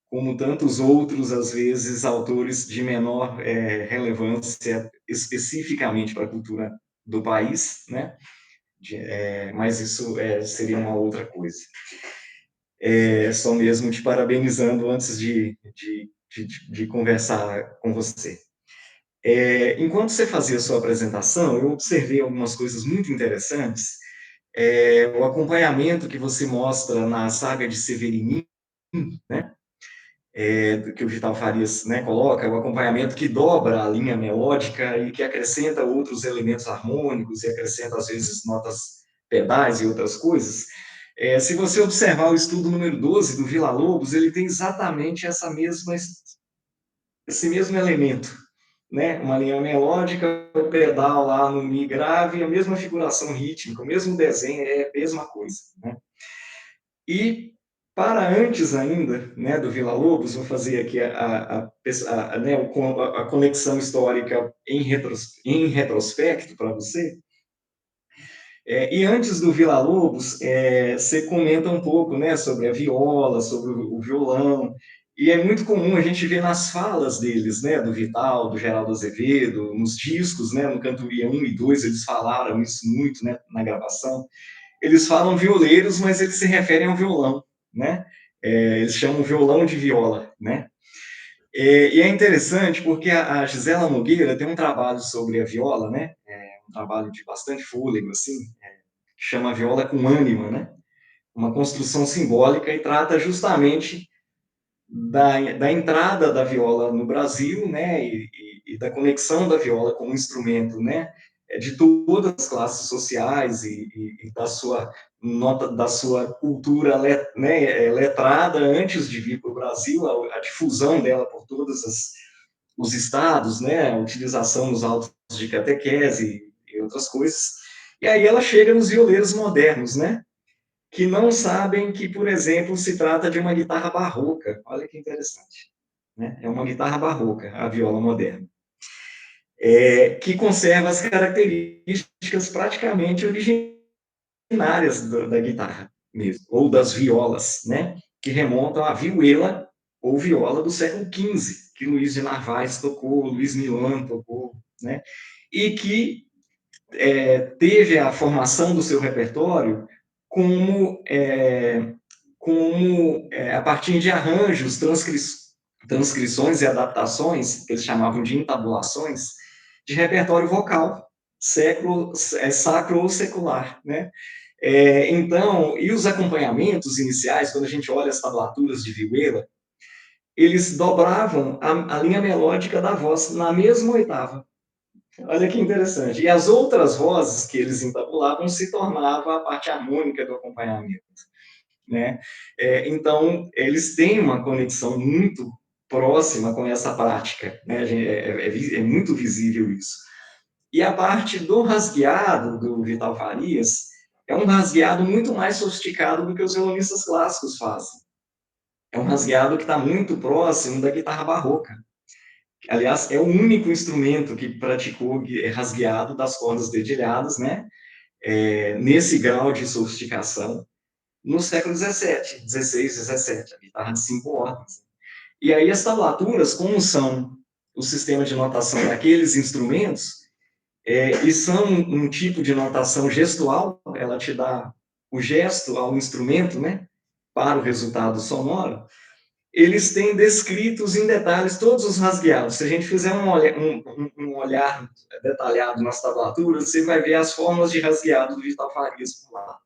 Speaker 6: como tantos outros, às vezes, autores de menor relevância especificamente para a cultura do país, né, mas isso seria uma outra coisa. Só mesmo te parabenizando antes de conversar com você. Enquanto você fazia a sua apresentação, eu observei algumas coisas muito interessantes. O acompanhamento que você mostra na saga de Severinin, né? que o Vital Farias, né, coloca, o acompanhamento que dobra a linha melódica e que acrescenta outros elementos harmônicos e acrescenta, às vezes, notas pedais e outras coisas. Se você observar o estudo número 12 do Villa-Lobos, ele tem exatamente esse mesmo elemento, né? Uma linha melódica, o pedal lá no Mi grave, a mesma figuração rítmica, o mesmo desenho, é a mesma coisa, né? E para antes ainda, né, do Villa-Lobos, vou fazer aqui a conexão histórica em retrospecto para você. E antes do Villa-Lobos, você comenta um pouco, né, sobre a viola, sobre o violão, e é muito comum a gente ver nas falas deles, né, do Vital, do Geraldo Azevedo, nos discos, né, no Cantoria 1 e 2, eles falaram isso muito, né, na gravação. Eles falam violeiros, mas eles se referem ao violão, né? Eles chamam violão de viola, né? E é interessante porque a Gisela Nogueira tem um trabalho sobre a viola, né? Um trabalho de bastante fôlego, assim, que chama Viola com Ânima, né? Uma construção simbólica e trata justamente da entrada da viola no Brasil, né, e da conexão da viola como instrumento, né, de todas as classes sociais e da sua da sua cultura, né, letrada antes de vir para o Brasil, a difusão dela por todos os estados, né, a utilização nos autos de catequese e outras coisas. E aí ela chega nos violeiros modernos, né, que não sabem que, por exemplo, se trata de uma guitarra barroca. Olha que interessante, né? É uma guitarra barroca, a viola moderna, que conserva as características praticamente originárias da guitarra mesmo, ou das violas, né? Que remontam à vihuela ou viola do século XV, que Luiz de Narvaez tocou, Luiz Milan tocou, né? E que teve a formação do seu repertório como, a partir de arranjos, transcrições e adaptações, que eles chamavam de entabulações, de repertório vocal, sacro ou secular, né? Então, e os acompanhamentos iniciais, quando a gente olha as tablaturas de vihuela, eles dobravam a linha melódica da voz na mesma oitava. Olha que interessante. E as outras vozes que eles entabulavam se tornava a parte harmônica do acompanhamento, né? Então, eles têm uma conexão muito próxima com essa prática, né? É muito visível isso. E a parte do rasgueado do Vital Farias é um rasgueado muito mais sofisticado do que os violonistas clássicos fazem. É um rasgueado que está muito próximo da guitarra barroca. Aliás, é o único instrumento que praticou rasgueado das cordas dedilhadas, né? Nesse grau de sofisticação, no século XVII, XVI, XVII, a guitarra de 5 ordens. E aí as tablaturas, como são o sistema de notação daqueles instrumentos, e são um tipo de notação gestual, ela te dá o gesto ao instrumento, né? Para o resultado sonoro, eles têm descritos em detalhes todos os rasgueados. Se a gente fizer um olhar detalhado nas tablaturas, você vai ver as formas de rasgueado do Vital Farias por lá.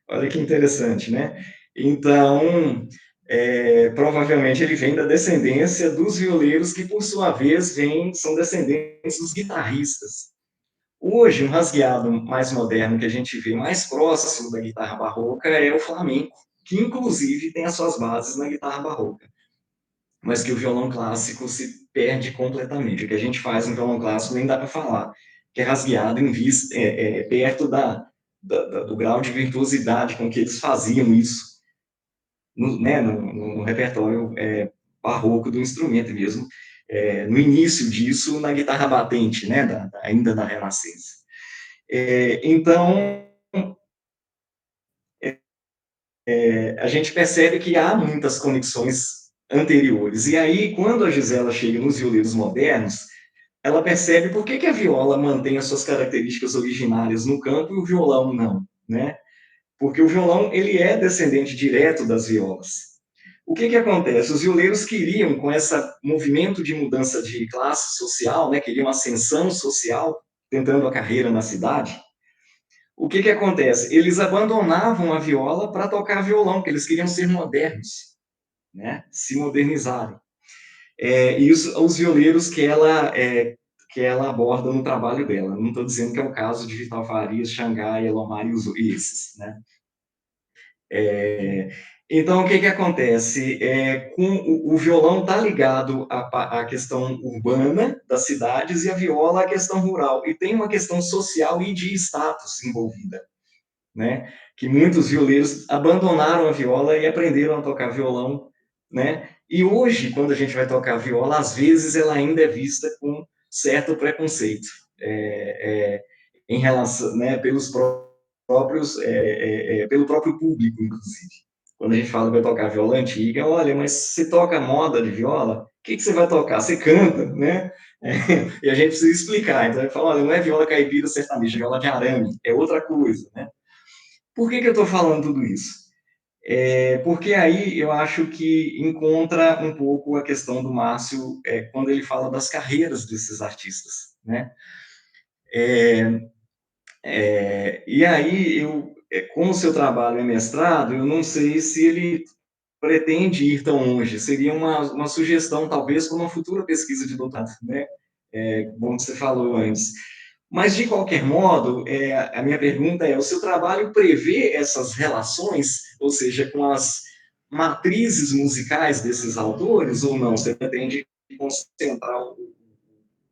Speaker 6: Olha que interessante, né? Então, provavelmente ele vem da descendência dos violeiros, que, por sua vez, são descendentes dos guitarristas. Hoje, um rasgueado mais moderno que a gente vê mais próximo da guitarra barroca é o flamenco, que, inclusive, tem as suas bases na guitarra barroca, mas que o violão clássico se perde completamente. O que a gente faz no violão clássico nem dá para falar, que é rasgueado perto do grau de virtuosidade com que eles faziam isso no repertório barroco do instrumento mesmo, no início disso, na guitarra batente, né, ainda da Renascença. Então, a gente percebe que há muitas conexões anteriores. E aí, quando a Gisela chega nos violeiros modernos, ela percebe por que a viola mantém as suas características originárias no campo e o violão não, né? Porque o violão, ele é descendente direto das violas. O que acontece? Os violeiros queriam, com esse movimento de mudança de classe social, né, queriam ascensão social, tentando a carreira na cidade. O que acontece? Eles abandonavam a viola para tocar violão, porque eles queriam ser modernos. né, se modernizarem. E os violeiros que ela aborda no trabalho dela. Não estou dizendo que é o caso de Vital Farias, Xangai, Elomar e esses, né? Então, o que acontece? O violão está ligado à questão urbana das cidades e a viola à questão rural. E tem uma questão social e de status envolvida, né? Que muitos violeiros abandonaram a viola e aprenderam a tocar violão, né? E hoje, quando a gente vai tocar viola, às vezes ela ainda é vista com certo preconceito em relação, né, pelo próprio público, inclusive. Quando a gente fala que vai tocar viola antiga, olha, mas você toca moda de viola? O que você vai tocar? Você canta, né? E a gente precisa explicar. Então, ele fala, olha, não é viola caipira sertaneja, é viola de arame, é outra coisa, né? Por que eu estou falando tudo isso? Porque aí eu acho que encontra um pouco a questão do Márcio quando ele fala das carreiras desses artistas, né? E aí, como o seu trabalho é mestrado, eu não sei se ele pretende ir tão longe. Seria uma sugestão, talvez, para uma futura pesquisa de doutorado, né? Como você falou antes. Mas, de qualquer modo, a minha pergunta é: o seu trabalho prevê essas relações, ou seja, com as matrizes musicais desses autores, ou não? Você pretende concentrar,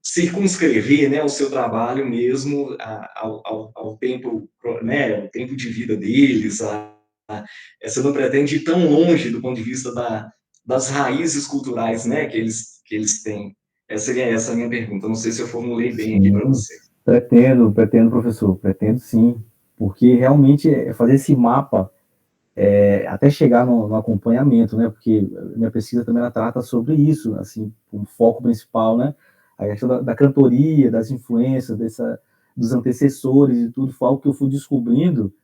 Speaker 6: circunscrever, né, o seu trabalho mesmo ao tempo, né, ao tempo de vida deles? Você não pretende ir tão longe do ponto de vista das raízes culturais, né, que eles têm? Seria essa a minha pergunta. Não sei se eu formulei bem aqui para você.
Speaker 3: Pretendo, professor, pretendo sim, porque realmente fazer esse mapa, até chegar no acompanhamento, né, porque minha pesquisa também ela trata sobre isso, assim, como foco principal, né, a questão da cantoria, das influências, dos antecessores e tudo, foi algo que eu fui descobrindo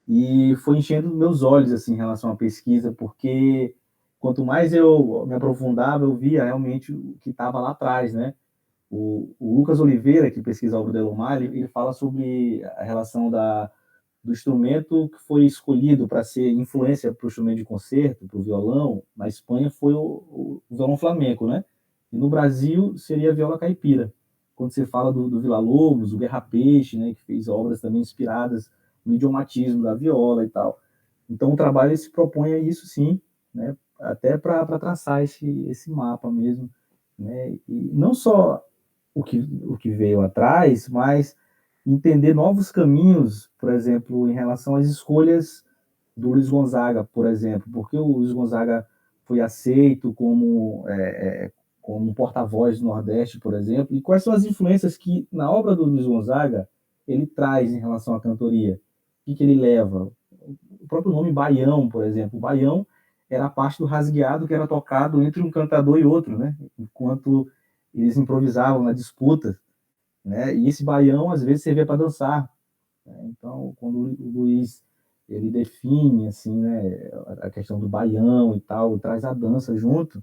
Speaker 3: e foi enchendo meus olhos, assim, em relação à pesquisa, porque quanto mais eu me aprofundava, eu via realmente o que estava lá atrás, né. O Lucas Oliveira, que pesquisa a obra do Elomar, ele fala sobre a relação do instrumento que foi escolhido para ser influência para o instrumento de concerto, para o violão. Na Espanha foi o violão flamenco, né? E no Brasil seria a viola caipira. Quando você fala do Villa-Lobos, o Guerra Peixe, né, que fez obras também inspiradas no idiomatismo da viola e tal. Então o trabalho se propõe a isso sim, né? Até para traçar esse mapa mesmo, né? E não só o que veio atrás, mas entender novos caminhos, por exemplo, em relação às escolhas do Luiz Gonzaga, por exemplo, porque o Luiz Gonzaga foi aceito como um porta-voz do Nordeste, por exemplo, e quais são as influências que, na obra do Luiz Gonzaga, ele traz em relação à cantoria? O que ele leva? O próprio nome baião, por exemplo. O baião era a parte do rasgueado que era tocado entre um cantador e outro, né? Enquanto eles improvisavam na disputa, né? E esse baião às vezes servia para dançar, né? Então, quando o Luiz ele define assim, né, a questão do baião e tal, traz a dança junto,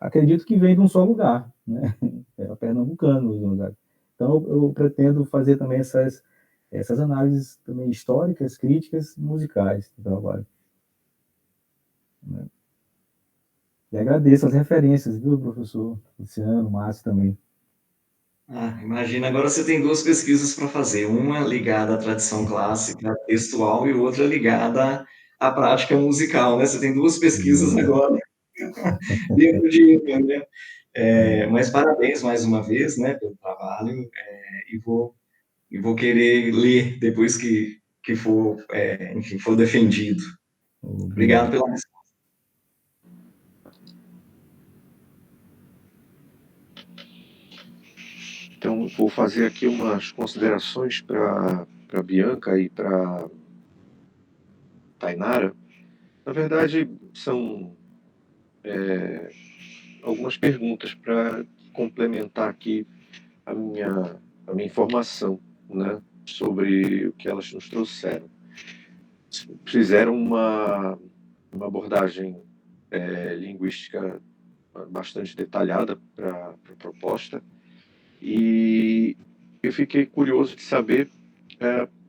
Speaker 3: acredito que vem de um só lugar, né? Era pernambucano, então eu pretendo fazer também essas análises também históricas, críticas, musicais do trabalho, né? E agradeço as referências, viu, professor Luciano, Márcio também.
Speaker 6: Imagina, agora você tem duas pesquisas para fazer, uma ligada à tradição clássica textual e outra ligada à prática musical, né? Você tem duas pesquisas agora dentro de uma, né? Mas parabéns mais uma vez, né, pelo trabalho, e vou querer ler depois que for, enfim, for defendido. Obrigado pela resposta.
Speaker 1: Então, vou fazer aqui umas considerações para a Bianca e para Tainara. Na verdade, são algumas perguntas para complementar aqui a minha informação, né, sobre o que elas nos trouxeram. Fizeram uma abordagem linguística bastante detalhada para a proposta, e eu fiquei curioso de saber,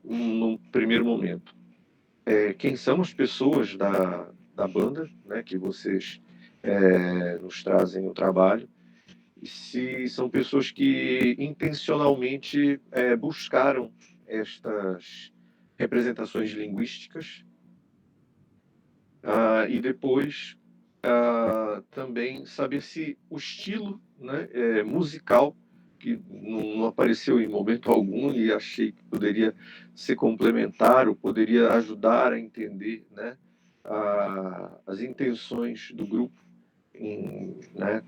Speaker 1: num primeiro momento, quem são as pessoas da banda, né, que vocês nos trazem o trabalho, e se são pessoas que intencionalmente buscaram estas representações linguísticas, e depois também saber se o estilo, né, musical, que não apareceu em momento algum e achei que poderia ser complementar ou poderia ajudar a entender, né, as intenções do grupo né,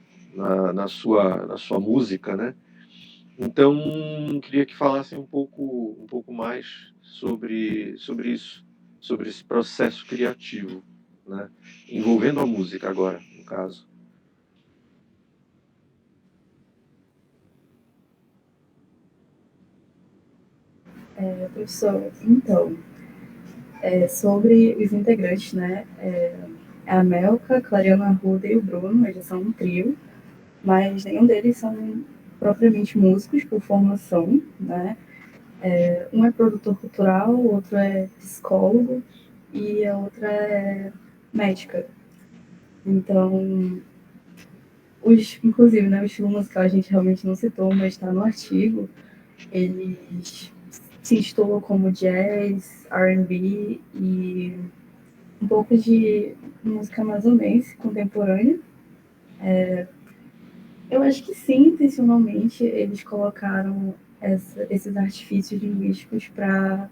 Speaker 1: na sua música, né? Então, queria que falassem um pouco mais sobre isso, sobre esse processo criativo, né? Envolvendo a música agora, no caso.
Speaker 5: Professor, então, sobre os integrantes, né? A Melka, a Clariana Arruda e o Bruno, eles são um trio, mas nenhum deles são propriamente músicos por formação, né? Um é produtor cultural, o outro é psicólogo e a outra é médica. Então, inclusive, né, o estilo musical a gente realmente não citou, mas está no artigo. Eles se intitulam como jazz, R&B e um pouco de música amazonense contemporânea. Eu acho que sim, intencionalmente, eles colocaram esses artifícios linguísticos para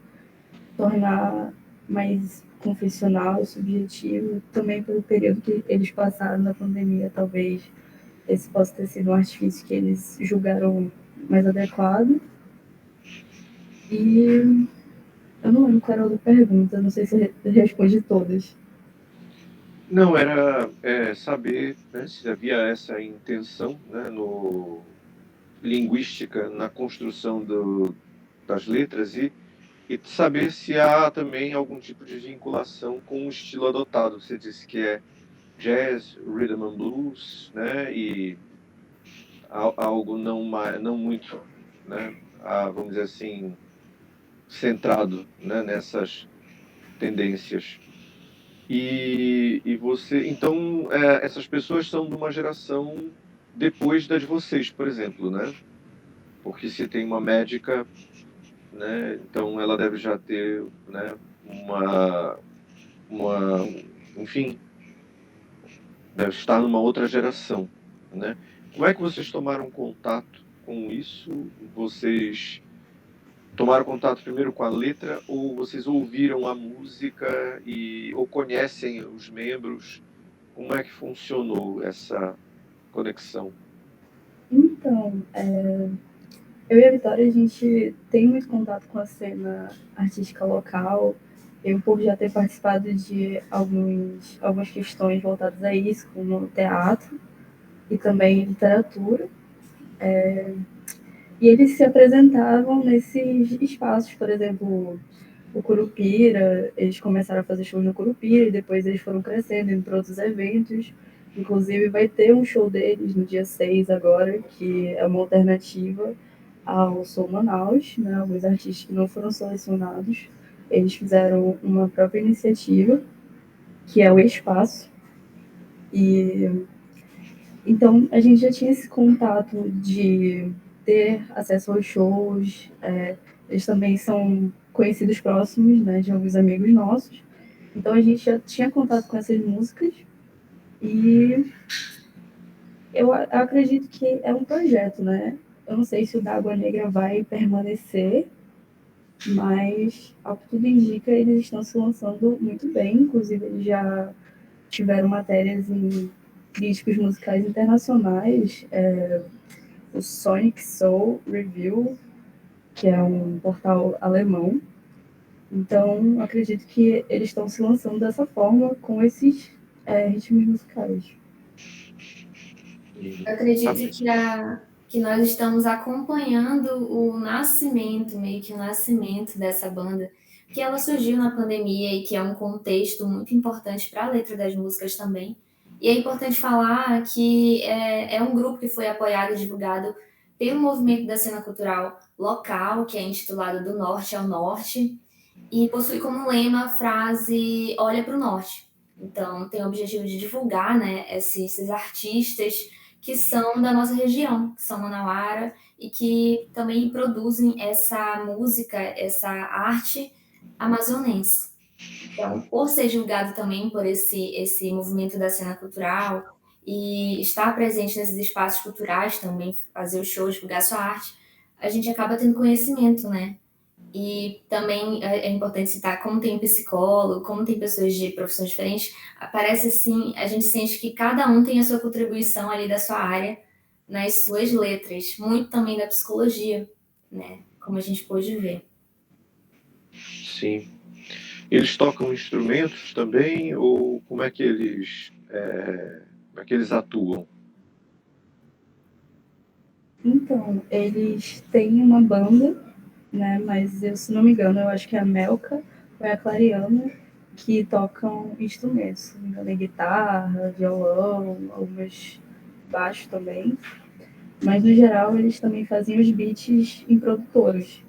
Speaker 5: tornar mais confessional, subjetivo, também pelo período que eles passaram na pandemia, talvez esse possa ter sido um artifício que eles julgaram mais adequado. E eu não lembro qual era a outra pergunta, não sei se responde todas.
Speaker 1: Não, era saber, né, se havia essa intenção, né, linguística na construção das letras e saber se há também algum tipo de vinculação com o estilo adotado. Você disse que é jazz, rhythm and blues, né, e algo não muito, né, vamos dizer assim, centrado, né, nessas tendências. E você, então, essas pessoas são de uma geração depois das de vocês, por exemplo, né? Porque se tem uma médica, né, então ela deve já ter, né, enfim, deve estar numa outra geração, né? Como é que vocês tomaram contato com isso? Vocês tomaram contato primeiro com a letra ou vocês ouviram a música ou conhecem os membros? Como é que funcionou essa conexão?
Speaker 5: Então, eu e a Vitória, a gente tem muito contato com a cena artística local. Eu, por já ter participado de algumas questões voltadas a isso, como teatro e também literatura. E eles se apresentavam nesses espaços, por exemplo, o Curupira, eles começaram a fazer shows no Curupira e depois eles foram crescendo, indo para outros eventos. Inclusive, vai ter um show deles no dia 6 agora, que é uma alternativa ao Soul Manaus, né? Alguns artistas que não foram selecionados, eles fizeram uma própria iniciativa, que é o Espaço. E então a gente já tinha esse contato de ter acesso aos shows. Eles também são conhecidos próximos, né, de alguns amigos nossos. Então a gente já tinha contato com essas músicas e eu acredito que é um projeto, né? Eu não sei se o da Água Negra vai permanecer, mas ao que tudo indica, eles estão se lançando muito bem. Inclusive, eles já tiveram matérias em críticos musicais internacionais, o Sonic Soul Review, que é um portal alemão. Então, acredito que eles estão se lançando dessa forma, com esses ritmos musicais.
Speaker 4: Eu acredito que nós estamos acompanhando o nascimento, meio que o nascimento dessa banda, que ela surgiu na pandemia e que é um contexto muito importante para a letra das músicas também. E é importante falar que é um grupo que foi apoiado e divulgado pelo movimento da cena cultural local, que é intitulado Do Norte ao Norte, e possui como lema a frase Olha para o Norte. Então, tem o objetivo de divulgar, né, esses artistas que são da nossa região, que são manauara e que também produzem essa música, essa arte amazonense. Então, por ser julgado também por esse movimento da cena cultural e estar presente nesses espaços culturais também, fazer os shows, divulgar sua arte, a gente acaba tendo conhecimento, né? E também é importante citar como tem psicólogo, como tem pessoas de profissões diferentes, parece assim, a gente sente que cada um tem a sua contribuição ali da sua área nas suas letras, muito também da psicologia, né? Como a gente pôde ver.
Speaker 1: Sim. Eles tocam instrumentos também, ou como é que eles atuam?
Speaker 5: Então, eles têm uma banda, né? Mas eu, se não me engano, eu acho que é a Melka ou é a Clariana que tocam instrumentos. Se não me engano, é guitarra, violão, algumas baixo também. Mas no geral eles também faziam os beats em produtoras.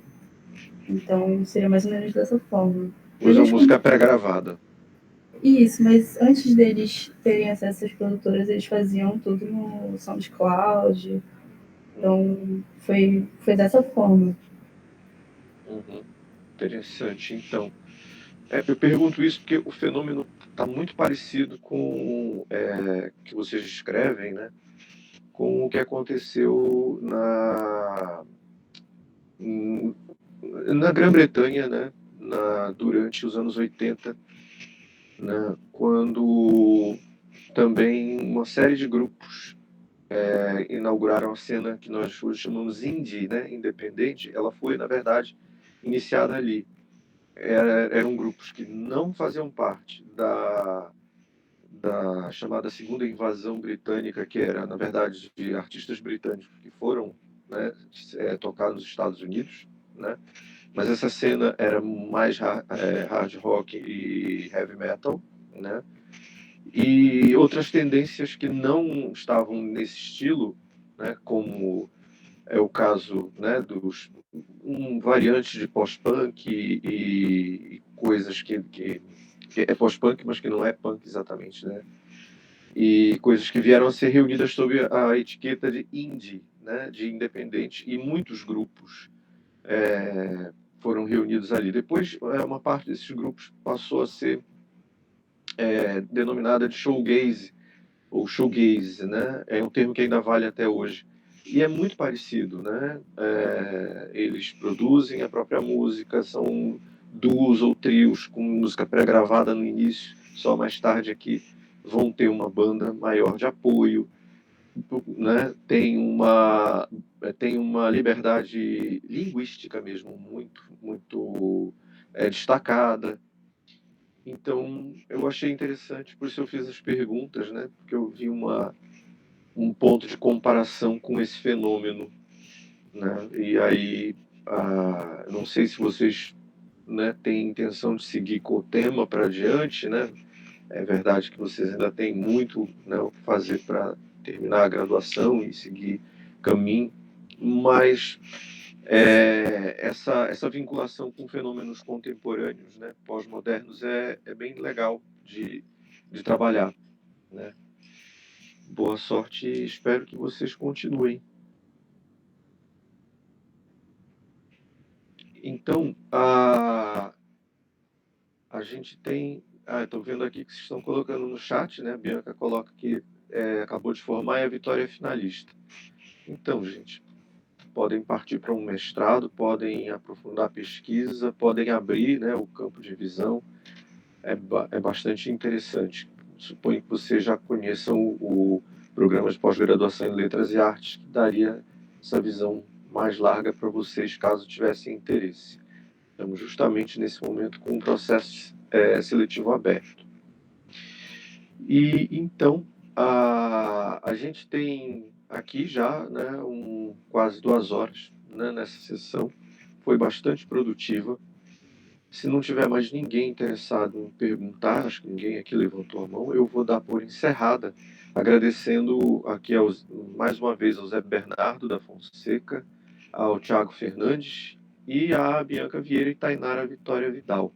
Speaker 5: Então seria mais ou menos dessa forma.
Speaker 1: Usam música pré-gravada.
Speaker 5: Isso, mas antes deles terem acesso às produtoras, eles faziam tudo no SoundCloud. Então foi dessa forma.
Speaker 1: Uhum. Interessante. Então, eu pergunto isso porque o fenômeno está muito parecido com que vocês descrevem, né? Com o que aconteceu na Grã-Bretanha, né? Durante os anos 80, né? Quando também uma série de grupos inauguraram a cena que nós hoje chamamos indie, né? Independente. Ela foi, na verdade, iniciada ali. Eram grupos que não faziam parte da chamada segunda invasão britânica, que era, na verdade, de artistas britânicos que foram, né, tocar nos Estados Unidos, né? Mas essa cena era mais hard rock e heavy metal, né? E outras tendências que não estavam nesse estilo, né, como é o caso, né, dos variantes de post-punk e coisas que é pós-punk, mas que não é punk exatamente, né? E coisas que vieram a ser reunidas sob a etiqueta de indie, né? De independente, e muitos grupos foram reunidos ali. Depois, uma parte desses grupos passou a ser denominada de showgaze, ou shoegaze, né? É um termo que ainda vale até hoje. E é muito parecido, né? Eles produzem a própria música, são duos ou trios com música pré-gravada no início, só mais tarde aqui vão ter uma banda maior de apoio, né? Tem uma liberdade linguística mesmo muito destacada. Então, eu achei interessante, por isso eu fiz as perguntas, né? Porque eu vi um ponto de comparação com esse fenômeno, né? E aí, não sei se vocês, né, têm intenção de seguir com o tema para adiante, né? É verdade que vocês ainda têm muito, né, o que fazer para terminar a graduação e seguir caminho, mas essa vinculação com fenômenos contemporâneos, né, pós-modernos, é bem legal de trabalhar, né? Boa sorte e espero que vocês continuem. Então, a gente tem... estou vendo aqui que vocês estão colocando no chat, né? A Bianca coloca que acabou de formar e a Vitória é finalista. Então, gente, podem partir para um mestrado, podem aprofundar a pesquisa, podem abrir, né, o campo de visão. É bastante interessante. Suponho que vocês já conheçam o programa de pós-graduação em Letras e Artes, que daria essa visão mais larga para vocês, caso tivessem interesse. Estamos justamente nesse momento com um processo seletivo aberto. E então, a gente tem aqui já, né, quase 2 horas, né, nessa sessão. Foi bastante produtiva. Se não tiver mais ninguém interessado em perguntar, acho que ninguém aqui levantou a mão, eu vou dar por encerrada, agradecendo aqui mais uma vez ao Zé Bernardo da Fonseca, ao Thiago Fernandes e à Bianca Vieira e Tainara Vitória Vidal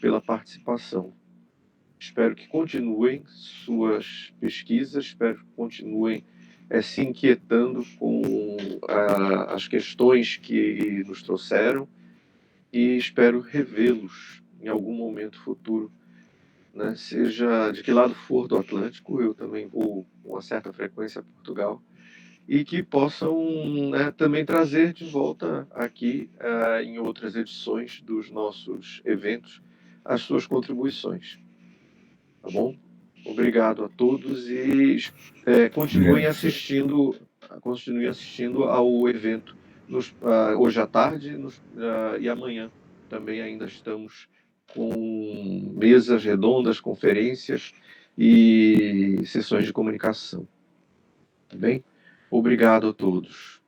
Speaker 1: pela participação. Espero que continuem suas pesquisas, espero que continuem se inquietando com as questões que nos trouxeram e espero revê-los em algum momento futuro, né? Seja de que lado for do Atlântico, eu também vou com uma certa frequência a Portugal, e que possam, né, também trazer de volta aqui em outras edições dos nossos eventos as suas contribuições. Tá bom? Obrigado a todos e continuem assistindo ao evento hoje à tarde e amanhã. Também ainda estamos com mesas redondas, conferências e sessões de comunicação. Tá bem? Obrigado a todos.